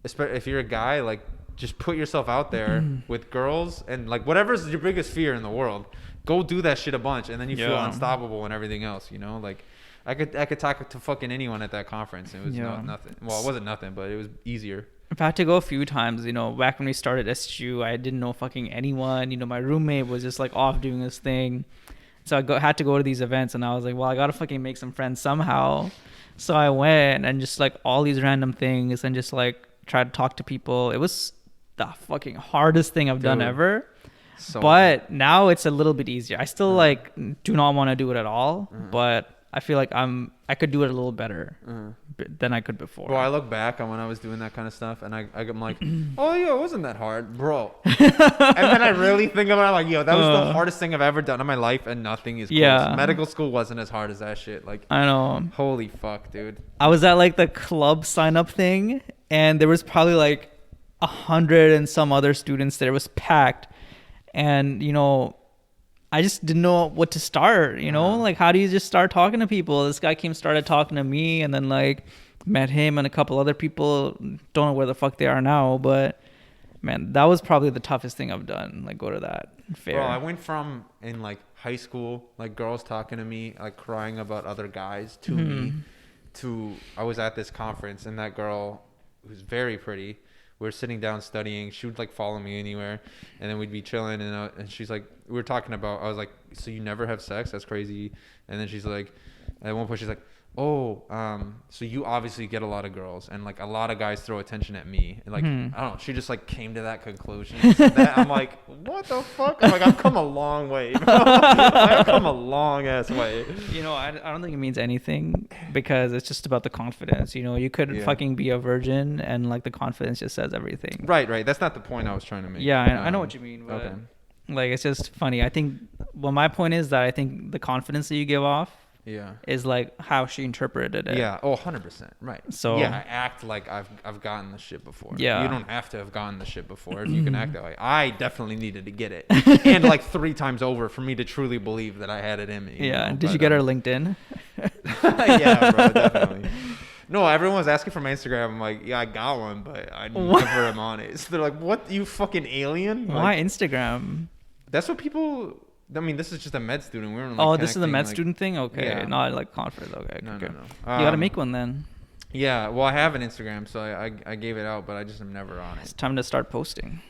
if you're a guy, like just put yourself out there with girls and like whatever's your biggest fear in the world, go do that shit a bunch, and then you feel unstoppable and everything else. You know, like. I could talk to fucking anyone at that conference. It was nothing. Well, it wasn't nothing, but it was easier. I've had to go a few times, back when we started SU, I didn't know fucking anyone. My roommate was just like off doing this thing. So had to go to these events, and I was like, well, I got to fucking make some friends somehow. So I went and just like all these random things and just like tried to talk to people. It was the fucking hardest thing I've done ever. But now it's a little bit easier. I still like do not want to do it at all, but I feel like I could do it a little better than I could before. Well, I look back on when I was doing that kind of stuff, and I'm like, oh yeah, it wasn't that hard, bro. And then I really think about it, like, yo, that was the hardest thing I've ever done in my life, and nothing is close. Yeah. Medical school wasn't as hard as that shit. Like, I know. Holy fuck, dude. I was at like the club sign up thing, and there was probably like 100 and some other students there. It was packed, and I just didn't know what to start, like how do you just start talking to people? This guy started talking to me, and then like met him and a couple other people. Don't know where the fuck they are now, but man, that was probably the toughest thing I've done. Like go to that fair. Bro, I went from in like high school, like girls talking to me, like crying about other guys to me, to I was at this conference, and that girl who's very pretty, we were sitting down studying. She would like follow me anywhere, and then we'd be chilling. And she's like, we were talking about. I was like, so you never have sex? That's crazy. And then she's like, at one point she's like, oh, so you obviously get a lot of girls, and like a lot of guys throw attention at me. And like I don't know. She just like came to that conclusion. I'm like, what the fuck? I'm like, I've come a long way. I've come a long ass way. I don't think it means anything, because it's just about the confidence. You could fucking be a virgin, and like the confidence just says everything. Right. That's not the point I was trying to make. Yeah, I know what you mean. But okay. Like it's just funny. I think. Well, my point is that I think the confidence that you give off. Yeah. Is like how she interpreted it. Yeah. Oh, 100%. Right. So yeah, I act like I've gotten the shit before. Yeah. You don't have to have gotten the shit before. You can act that way. I definitely needed to get it, and like 3 times over for me to truly believe that I had it in me. Yeah. Did you get her LinkedIn? Yeah, bro, definitely. No, everyone was asking for my Instagram. I'm like, yeah, I got one, but I never am on it. So they're like, what? You fucking alien? Why like, Instagram? That's what people. I mean, this is just a med student. We weren't. Like, this is the med student thing. Okay, yeah. Not like conference. Okay, no. you gotta make one then. Yeah, well, I have an Instagram, so I gave it out, but I just am never on it. It's time to start posting.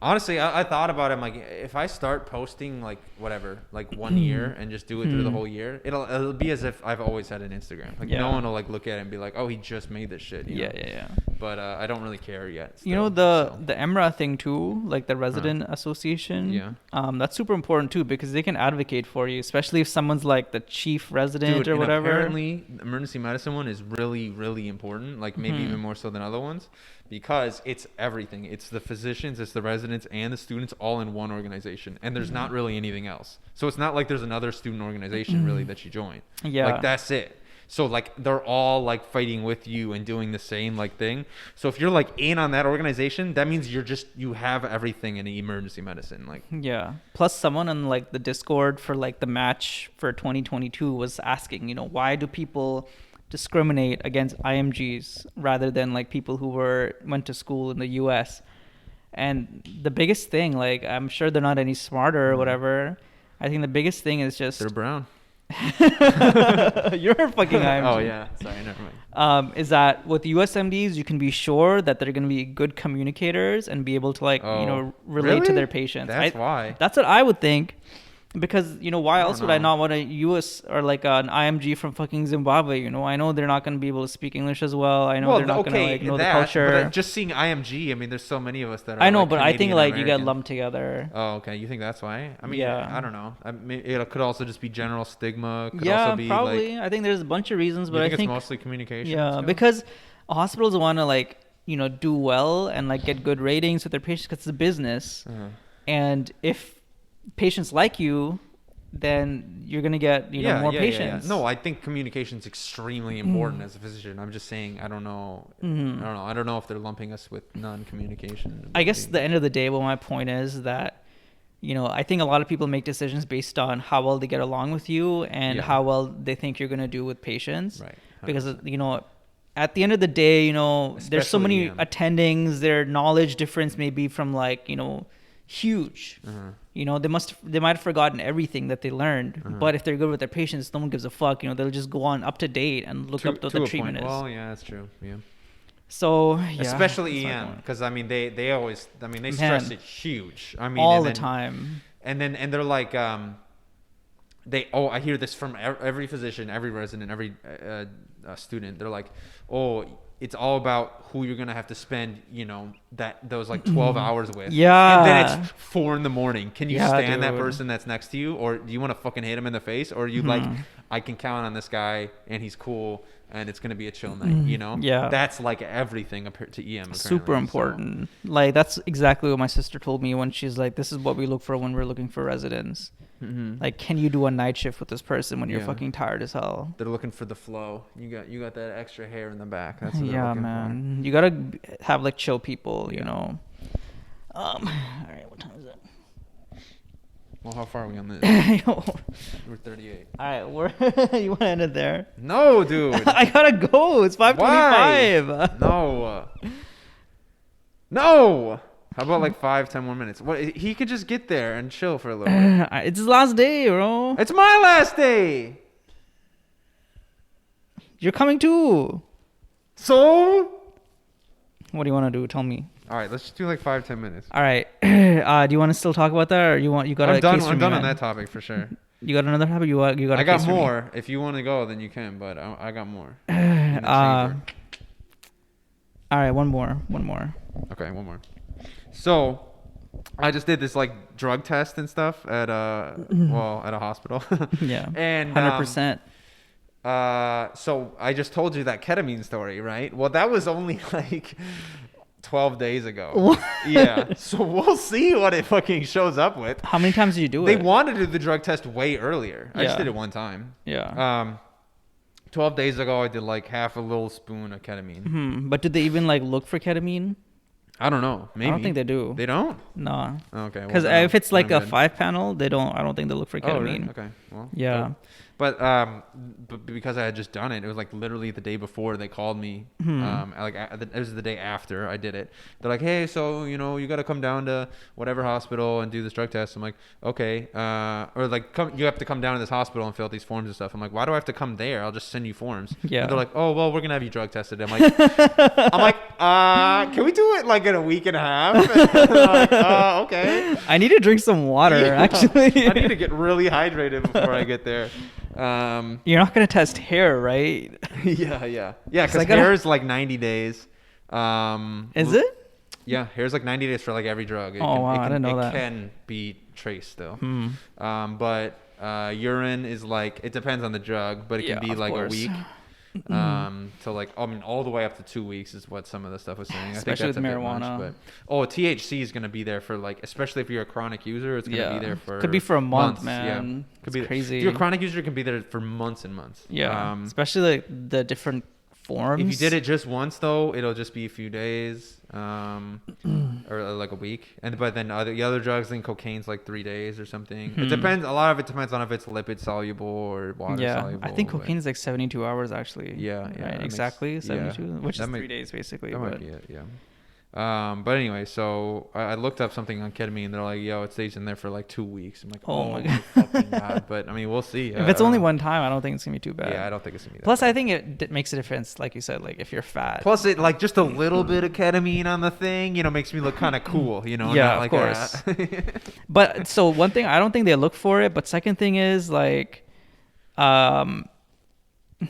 Honestly, I thought about it. I'm like, if I start posting like whatever, like 1 year and just do it through the whole year, it'll be as if I've always had an Instagram. Like no one will like look at it and be like, oh, he just made this shit. You know? Yeah. But I don't really care yet. Still, the EMRA thing too, like the resident association. Yeah. That's super important too, because they can advocate for you, especially if someone's like the chief resident or whatever. Apparently, the emergency medicine one is really, really important. Like maybe even more so than other ones. Because it's everything. It's the physicians, it's the residents, and the students all in one organization. And there's not really anything else. So it's not like there's another student organization really that you join. Yeah. Like that's it. So like they're all like fighting with you and doing the same like thing. So if you're like in on that organization, that means you have everything in emergency medicine. Like yeah. Plus someone on like the Discord for like the match for 2022 was asking, why do people discriminate against IMGs rather than like people who went to school in the US? And the biggest thing, like I'm sure they're not any smarter or whatever. I think the biggest thing is just they're brown. You're a fucking IMG. Oh yeah, sorry, never mind. Is that with USMDs you can be sure that they're going to be good communicators and be able to like relate to their patients. That's why. That's what I would think. Because, why else would I not want a US or like an IMG from fucking Zimbabwe? I know they're not going to be able to speak English as well. I know they're not going to like know the culture. But just seeing IMG, I mean, there's so many of us that are I know, like but I think like Canadian you get American. lumped together. Oh, okay. You think that's why? I mean, yeah. I don't know. It could also just be general stigma. Could yeah, also be probably. Like, I think there's a bunch of reasons, but I think it's mostly communication. Yeah, because hospitals want to like, do well and like get good ratings with their patients because it's a business. And if patients like you, then you're gonna get more patients. No, I think communication is extremely important as a physician. I'm just saying I don't know. I don't know if they're lumping us with non-communication. I guess at the end of the day, well, my point is that I think a lot of people make decisions based on how well they get along with you and how well they think you're gonna do with patients. Right. 100%. Because at the end of the day, there's so many attendings. Their knowledge difference may be from like huge. They might have forgotten everything that they learned, but if they're good with their patients, no one gives a fuck. They'll just go on up to date and look up what the treatment is. Well, yeah, that's true. Yeah. So yeah, especially that's my EM, point. because I mean they always, I mean, they Man. stress it huge. I mean, all and the then, time. and they're like I hear this from every physician, every resident, every student. They're like, oh, it's all about who you're gonna have to spend, those like 12 hours with. Yeah. And then it's 4 a.m. Can you Yeah, stand that dude. person that's next to you, or do you want to fucking hit him in the face, or you like, I can count on this guy and he's cool and it's gonna be a chill night, Yeah. That's like everything to EM. Apparently. Super important. Like that's exactly what my sister told me when she's like, "This is what we look for when we're looking for residents. Like, can you do a night shift with this person when you're fucking tired as hell?" They're looking for the flow. You got that extra hair in the back. That's what they're Yeah, looking man. You gotta have like chill people, you know. All right, what time is it? Well, how far are we on this? Yo. We're 38. All right, you want to end it there? No, dude. I gotta go. It's 5:25. No. How about like 5-10 more minutes? What? He could just get there and chill for a little bit. It's his last day, bro. It's my last day. You're coming too. So? What do you want to do? Tell me. All right, let's just do like 5-10 minutes. All right. Do you want to still talk about that, or you got? I'm done. I'm done on that topic for sure. You got another topic? You got? I got more. If you want to go, then you can. But I got more. All right, one more. Okay, one more. So, I just did this like drug test and stuff at at a hospital. Yeah. And 100%. So I just told you that ketamine story, right? Well, that was only like 12 days ago. What? Yeah. So we'll see what it fucking shows up with. How many times did you do They it? wanted to do the drug test way earlier. I just Yeah. did it one time. Yeah. 12 days ago, I did like half a little spoon of ketamine. But did they even like look for ketamine? I don't know. Maybe. I don't think they do. They don't? No. Okay. well, Because then if it's like then a I'm good. 5-panel, they don't. I don't think they look for Oh, really? ketamine. Okay. Well. Yeah. dope. But because I had just done it was like literally the day before they called me. It was the day after I did it. They're like, hey, so you got to come down to whatever hospital and do this drug test. I'm like, okay. Or like, you have to come down to this hospital and fill out these forms and stuff. I'm like, why do I have to come there? I'll just send you forms. Yeah. And they're like, oh well, we're gonna have you drug tested. I'm like, can we do it like in a week and a half? And they're like, okay. I need to drink some water. Yeah. Actually, I need to get really hydrated before I get there. You're not gonna test hair, right? Yeah. Because I gotta- hair is like 90 days. Is it? Yeah, hair's like 90 days for like every drug. Wow, I didn't know that. It can be traced still. But urine is like, it depends on the drug, but it can Yeah, be of like course. a week. So like, I mean, all the way up to 2 weeks is what some of the stuff was saying. Especially I think that's with a bit much, marijuana. but THC is going to be there for like, especially if you're a chronic user, it's going to be there for Could be for a month, months. man. Yeah. Could It's be crazy. If you're a chronic user, it can be there for months and months. Yeah. Especially like the different forms. If you did it just once, though, it'll just be a few days, or like a week. But then the other drugs, then cocaine's like 3 days or something. It depends. A lot of it depends on if it's lipid soluble or water soluble. I think but cocaine is like 72 hours actually. Yeah, Right? that makes- Exactly, yeah. 72, which That is might- 3 days basically. That But might be it. Yeah. But anyway, so I looked up something on ketamine. They're like, yo, it stays in there for like 2 weeks. I'm like, Oh oh my my fucking god. But I mean, we'll see. if it's only one time, I don't think it's gonna be too bad. Yeah, I don't think it's gonna be that Plus, bad. I think it makes a difference, like you said, like if you're fat. Plus, it like just a little bit of ketamine on the thing, makes me look kind of cool, Yeah, not of like course. But So one thing, I don't think they look for it. But second thing is like,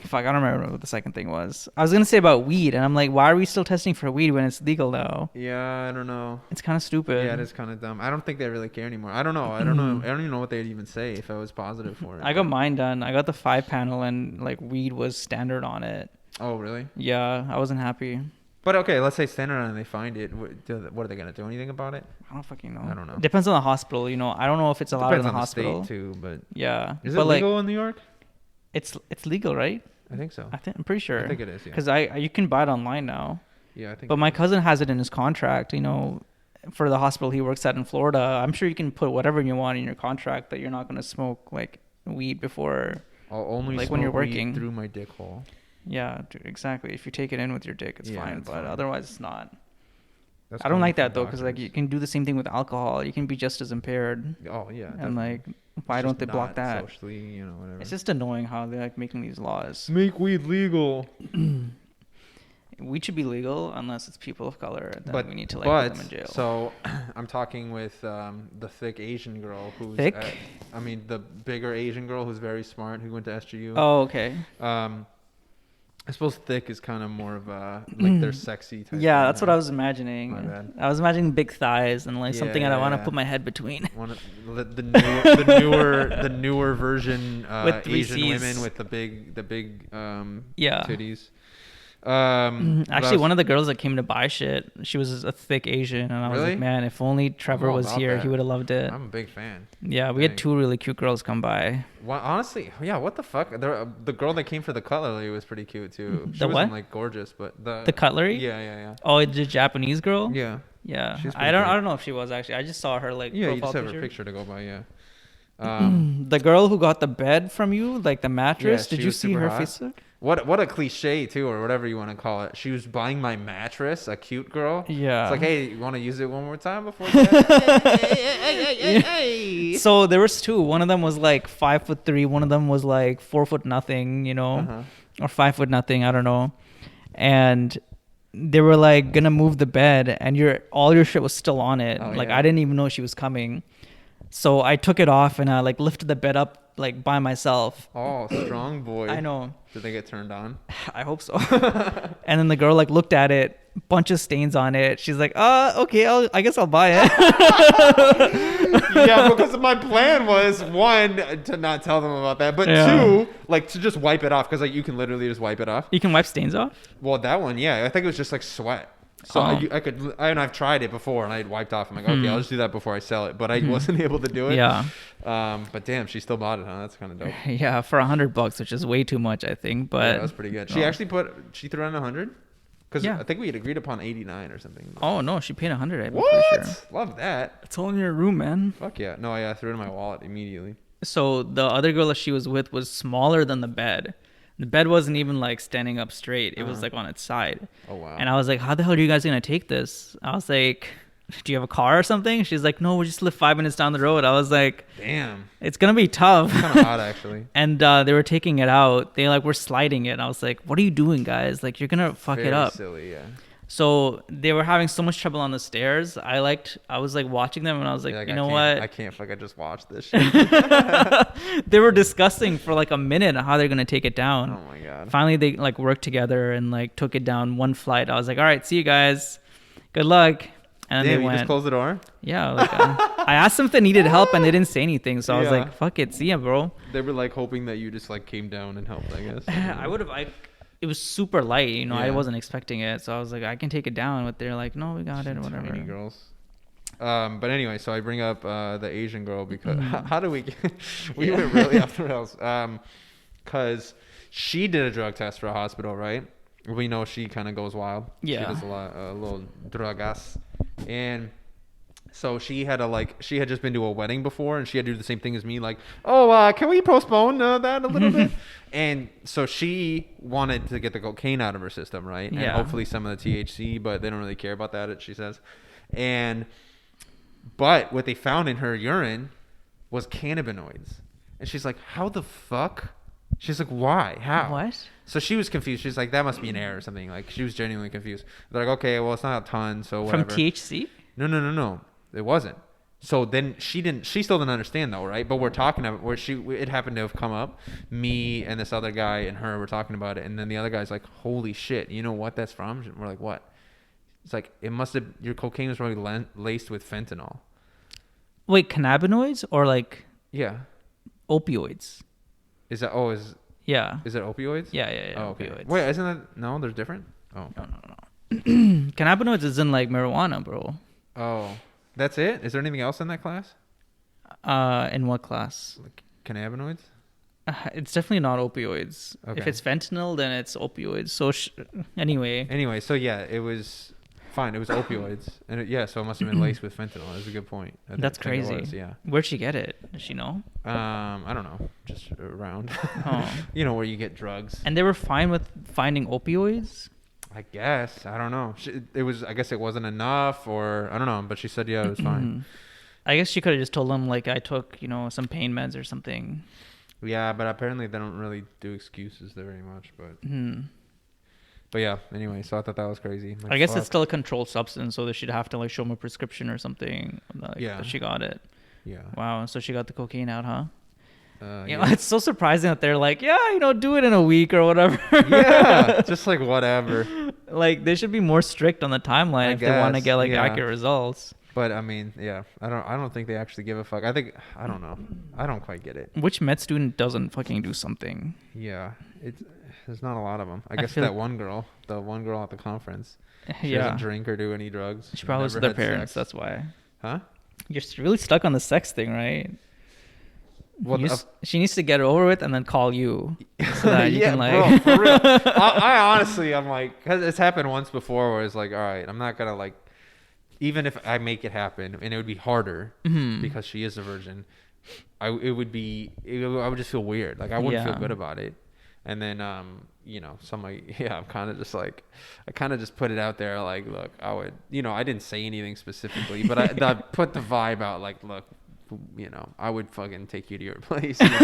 fuck, I don't remember what the second thing was. I was gonna say about weed, and I'm like, why are we still testing for weed when it's legal now? yeah, I don't know. It's kind of stupid. Yeah, it is kind of dumb. I don't think they really care anymore. I don't know. I don't even know what they'd even say if I was positive for it. I got mine done. I got the 5-panel, and like weed was standard on it. Oh, really? Yeah, I wasn't happy. But okay, let's say standard and they find it. What are they gonna do? Anything about it? I don't fucking know. I don't know. Depends on the hospital. I don't know if it's allowed Depends in the on hospital. the state too, but Yeah, is it but legal like in New York? it's legal, right? I think so. I'm pretty sure. I think it is. Yeah. Because you can buy it online now. Yeah, I think. But my cousin has it in his contract. For the hospital he works at in Florida. I'm sure you can put whatever you want in your contract that you're not going to smoke like weed before. I'll only like smoke when you're weed working. through my dick hole. Yeah, dude, exactly. If you take it in with your dick, it's Yeah, fine. it's But fine. otherwise, it's not. That's I don't coming like from that though, because like doctors. you can do the same thing with alcohol. You can be just as impaired. Oh yeah. And like, why It's don't just they block not that? Socially, whatever. It's just annoying how they're like making these laws. Make weed legal. We should be legal unless it's people of color. Then But we need to like put them in jail. So I'm talking with the thick Asian girl who's Thick? I mean the bigger Asian girl who's very smart who went to SGU. Oh, okay. I suppose thick is kind of more of a like they're sexy type. Yeah, thing, that's what I was imagining. My bad. I was imagining big thighs and like something I don't want to Yeah. put my head between. One of the newer version With three Asian Cs. women with the big Yeah. titties. Actually, one of the girls that came to buy shit, she was a thick Asian, and I was Really? like, man, if only Trevor all was about here, that. he would have loved it. I'm a big fan. Yeah, we Dang. had 2 really cute girls come by. Well, honestly, yeah. What the fuck? The girl that came for the cutlery was pretty cute too. She The wasn't what? like gorgeous, but The cutlery? Yeah. Oh, the Japanese girl? Yeah. Yeah. She's I pretty don't great. know if she was actually. I just saw her like Yeah, you profile just have picture. her picture to go by. Yeah. The girl who got the bed from you, like the mattress, Yeah, did she you was see super her hot. face? What a cliche too, or whatever you want to call it. She was buying my mattress, a cute girl. Yeah. It's like, hey, you want to use it one more time before that? Hey. So there was 2. One of them was like 5'3". One of them was like 4 foot nothing, you know, Uh-huh. or 5 foot nothing. I don't know. And they were like gonna move the bed, and all your shit was still on it. Oh, like yeah. I didn't even know she was coming. So I took it off and I like lifted the bed up like by myself. Oh, strong boy. I know. Did they get turned on? I hope so. And then the girl like looked at it, bunch of stains on it. She's like, okay, I guess I'll buy it. Yeah, because my plan was 1 to not tell them about that, but Yeah. 2 like to just wipe it off because like you can literally just wipe it off. You can wipe stains off? Well, that one, yeah, I think it was just like sweat. So Oh. I've tried it before and I had wiped off. I'm like, okay, I'll just do that before I sell it, but I wasn't able to do it. Yeah. But damn, she still bought it, huh? That's kind of dope. Yeah, for $100, which is way too much, I think. But Yeah, that was pretty good. She actually she threw in 100 because Yeah. I think we had agreed upon 89 or something. Oh no, she paid 100. I'm What? pretty sure. Love that. It's all in your room, man. Fuck yeah. No, I threw it in my wallet immediately. So the other girl that she was with was smaller than the bed. The bed wasn't even like standing up straight. It was like on its side. Oh wow. And I was like, how the hell are you guys gonna take this? I was like, do you have a car or something? She's like, no, we just live 5 minutes down the road. I was like, Damn. it's gonna be tough. Kind of hot actually. And they were taking it out. They like were sliding it. And I was like, what are you doing, guys? Like you're gonna fuck Very it up. silly, yeah. So they were having so much trouble on the stairs. I was like watching them and I was like, You're like, you know I what? can't fuck. I just watched this shit. They were discussing for like a minute how they're gonna take it down. Oh my god. Finally, they like worked together and like took it down one flight. I was like, all right, see you guys. Good luck. And then Damn, they you went. just closed the door? Yeah. Like, I asked them if they needed help and they didn't say anything. So I was Yeah. like, fuck it. See ya, bro. They were like hoping that you just like came down and helped, I guess. I would have. It was super light, you know. I Yeah. wasn't expecting it, so I was like, I can take it down. But they're like, no, we got it, or Too whatever. many girls. But anyway, so I bring up the Asian girl because how do we get, we went really off the rails. Because she did a drug test for a hospital, right? We know she kind of goes wild. Yeah. She does a little drugas. And so she had just been to a wedding before and she had to do the same thing as me. Like, can we postpone that a little bit? And so she wanted to get the cocaine out of her system, right? And Yeah. hopefully some of the THC, but they don't really care about that, she says. But what they found in her urine was cannabinoids. And she's like, how the fuck? She's like, why? How? What? So she was confused. She's like, that must be an error or something. Like, she was genuinely confused. They're like, okay, well, it's not a ton, so whatever. From THC? No. It wasn't. So then she still didn't understand though, right? But we're talking about it happened to have come up. Me and this other guy and her were talking about it. And then the other guy's like, holy shit, you know what that's from? And we're like, what? It's like, your cocaine was probably laced with fentanyl. Wait, cannabinoids or like Yeah. opioids? Is it opioids? Yeah. Oh, okay. Opioids. Wait, isn't that, no, they're different? Oh. No. Cannabinoids is in like marijuana, bro. Oh. That's it? Is there anything else in that class? In what class? Like cannabinoids? It's definitely not opioids. If Okay. it's fentanyl, then it's opioids. So Anyway, so yeah, it was fine. It was opioids, and so it must have been laced with fentanyl. That's a good point. That's think it crazy. was, yeah. Where'd she get it? Does she know? I don't know. Just around. Oh. You know where you get drugs. And they were fine with finding opioids? I guess. I don't know. I guess it wasn't enough, or I don't know. But she said, yeah, it was fine. I guess she could have just told them like I took, some pain meds or something. Yeah, but apparently they don't really do excuses there very much. But But yeah, anyway, so I thought that was crazy. Like, I guess fuck. it's still a controlled substance, so they should have to like show them a prescription or something. Like, Yeah. that she got it. Yeah. Wow. So she got the cocaine out, huh? You know, Yeah. it's so surprising that they're like, yeah, do it in a week or whatever. Yeah, just like whatever. Like they should be more strict on the timeline if they want to guess, get like yeah. accurate results. But I mean, yeah, I don't think they actually give a fuck. I don't know. I don't quite get it. Which med student doesn't fucking do something? Yeah, there's not a lot of them. I guess feel that like- one girl at the conference, she Yeah. doesn't drink or do any drugs. She probably was never with their had parents. sex. That's why. Huh? You're really stuck on the sex thing, right? Well, She needs to get it over with and then call you so that you yeah, can like. bro, for real. I honestly, I'm like, cause it's happened once before where it's like, all right, I'm not gonna like, even if I make it happen, and it would be harder because she is a virgin. I would just feel weird. Like I wouldn't feel Yeah. good about it. And then, so I'm like, yeah, I'm kind of just like, I kind of just put it out there. Like, look, I would, I didn't say anything specifically, but I put the vibe out. Like, look, I would fucking take you to your place. That's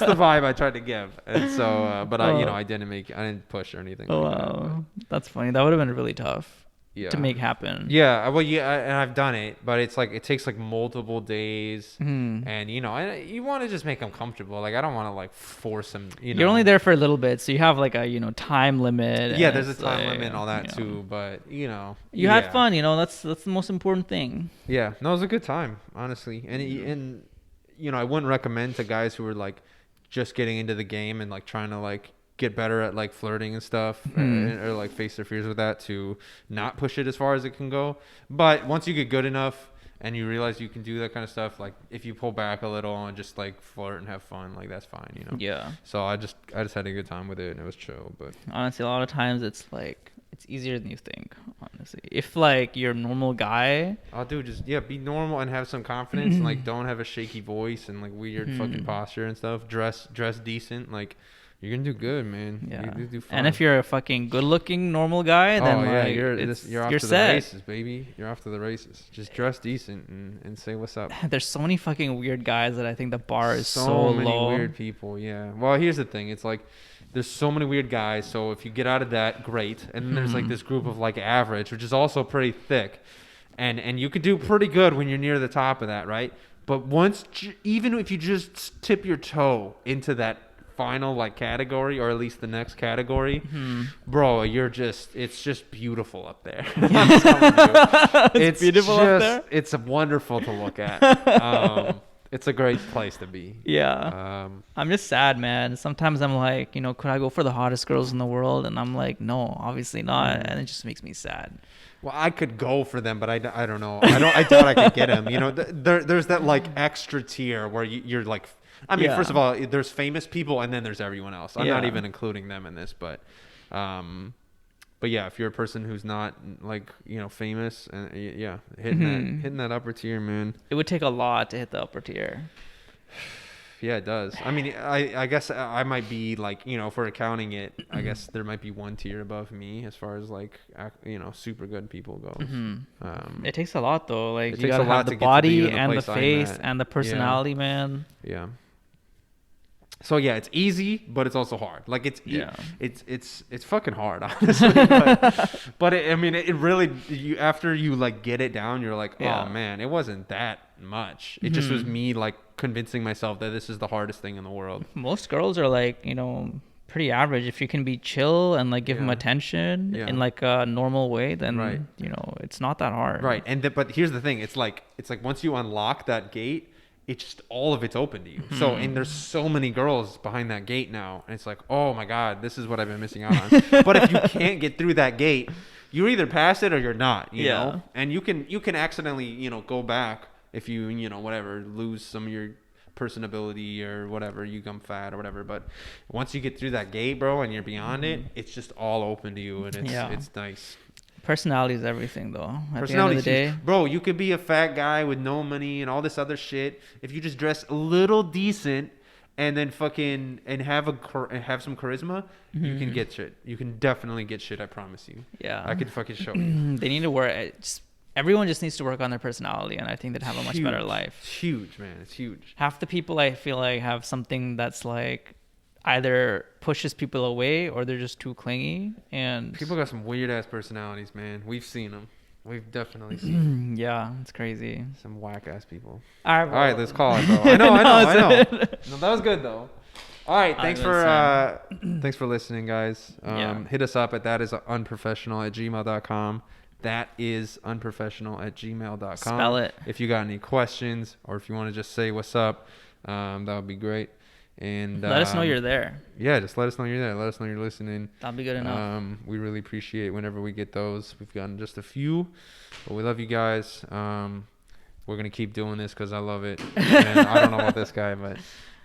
the vibe I tried to give. And so, but I didn't push or anything. Oh like that, wow, that's funny. That would have been really tough yeah. to make happen. Yeah, well, yeah, and I've done it, but it's like it takes like multiple days, and you want to just make them comfortable. Like I don't want to like force them. You're only there for a little bit, so you have like a time limit. Yeah, and there's a it's time like, limit and all that too, but you yeah. had fun. That's the most important thing. Yeah, no, it was a good time, honestly, and I wouldn't recommend to guys who are like just getting into the game and like trying to like get better at like flirting and stuff or like face their fears with that to not push it as far as it can go. But once you get good enough and you realize you can do that kind of stuff, like if you pull back a little and just like flirt and have fun, like that's fine, Yeah. So I just had a good time with it and it was chill. But honestly, a lot of times it's like it's easier than you think. Honestly, if like you're a normal guy, I'll do just be normal and have some confidence and like don't have a shaky voice and like weird fucking posture and stuff. Dress decent, like. You're gonna do good, man. Yeah. You do fine. And if you're a fucking good-looking normal guy, then like you're off to set. the races, baby. You're off to the races. Just dress decent and say what's up. There's so many fucking weird guys that I think the bar is so many low. weird people. Yeah. Well, here's the thing. It's like there's so many weird guys. So if you get out of that, great. And then there's like this group of like average, which is also pretty thick, and you could do pretty good when you're near the top of that, right? But even if you just tip your toe into that final like category or at least the next category, bro, it's just beautiful up there. I'm telling you. It's beautiful up there? It's wonderful to look at. It's a great place to be. Yeah. I'm just sad, man. Sometimes I'm like, could I go for the hottest girls in the world? And I'm like, no, obviously not. And it just makes me sad. Well, I could go for them, but I don't know. I doubt I could get them. There's that like extra tier where you're like, I mean, first of all, there's famous people and then there's everyone else. I'm not even including them in this, but yeah, if you're a person who's not like, famous and hitting that upper tier, man. It would take a lot to hit the upper tier. Yeah, it does. I mean, I guess I might be like, if we're accounting it, I guess there might be one tier above me as far as like, super good people goes. It takes a lot though. Like it you takes gotta a lot have to the get to body the and the place I'm face at. and the personality, man. Yeah. So yeah, it's easy, but it's also hard. Like it's fucking hard, honestly. But it really after you like get it down, you're like, oh man, it wasn't that much. It just was me like convincing myself that this is the hardest thing in the world. Most girls are like, pretty average. If you can be chill and like give them attention in like a normal way, then it's not that hard. Right. But here's the thing. It's like once you unlock that gate, it's just all of it's open to you. So, and there's so many girls behind that gate now. And it's like, oh my God, this is what I've been missing out on. But if you can't get through that gate, you either pass it or you're not, you know? And you can accidentally, go back if you, whatever, lose some of your personability or whatever, you become fat or whatever. But once you get through that gate, bro, and you're beyond it, it's just all open to you. And it's nice. Personality is everything, though. At the end Personality, of the day, bro, you could be a fat guy with no money and all this other shit. If you just dress a little decent and then fucking and have some charisma, you can get shit. You can definitely get shit. I promise you. Yeah, I could fucking show you. They need to work. Everyone just needs to work on their personality, and I think they'd have a much better life. It's huge, man. It's huge. Half the people I feel like have something that's like either pushes people away or they're just too clingy. And People got some weird ass personalities, man. We've seen them. We've definitely seen them. yeah, it's crazy. Some whack ass people. All right, let's call it, bro. I know. No, that was good though. All right, thanks for listening, guys. Hit us up at thatisunprofessional@gmail.com. That is unprofessional@gmail.com. Spell it. If you got any questions or if you want to just say what's up, that would be great. And let us know you're there. Yeah, just let us know you're there. Let us know you're listening. That'll be good enough. We really appreciate whenever we get those. We've gotten just a few, but we love you guys. We're gonna keep doing this because I love it. And I don't know about this guy, but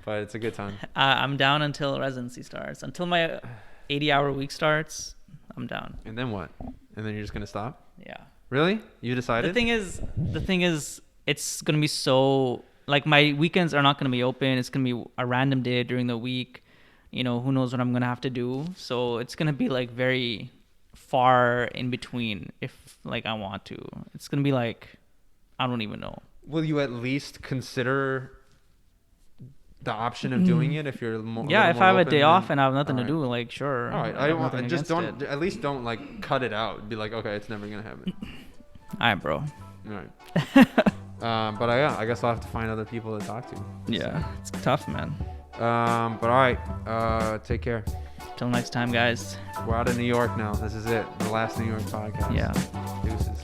it's a good time. I'm down until residency starts. Until my 80-hour week starts, I'm down. And then what? And then you're just gonna stop? Yeah. Really? You decided? The thing is, it's gonna be so. Like, my weekends are not going to be open. It's going to be a random day during the week. You know, who knows what I'm going to have to do. So it's going to be, like, very far in between if, like, I want to. It's going to be, like, I don't even know. Will you at least consider the option of doing it if you're more Yeah, if I have a day off and I have nothing All to do, like, sure. All right. I have nothing Just against don't, at least don't, like, cut it out. Be like, okay, it's never going to happen. All right, bro. All right. But I guess I'll have to find other people to talk to. Yeah, it's tough, man. But all right, take care. Till next time, guys. We're out of New York now. This is it. The last New York podcast. Yeah. Deuces.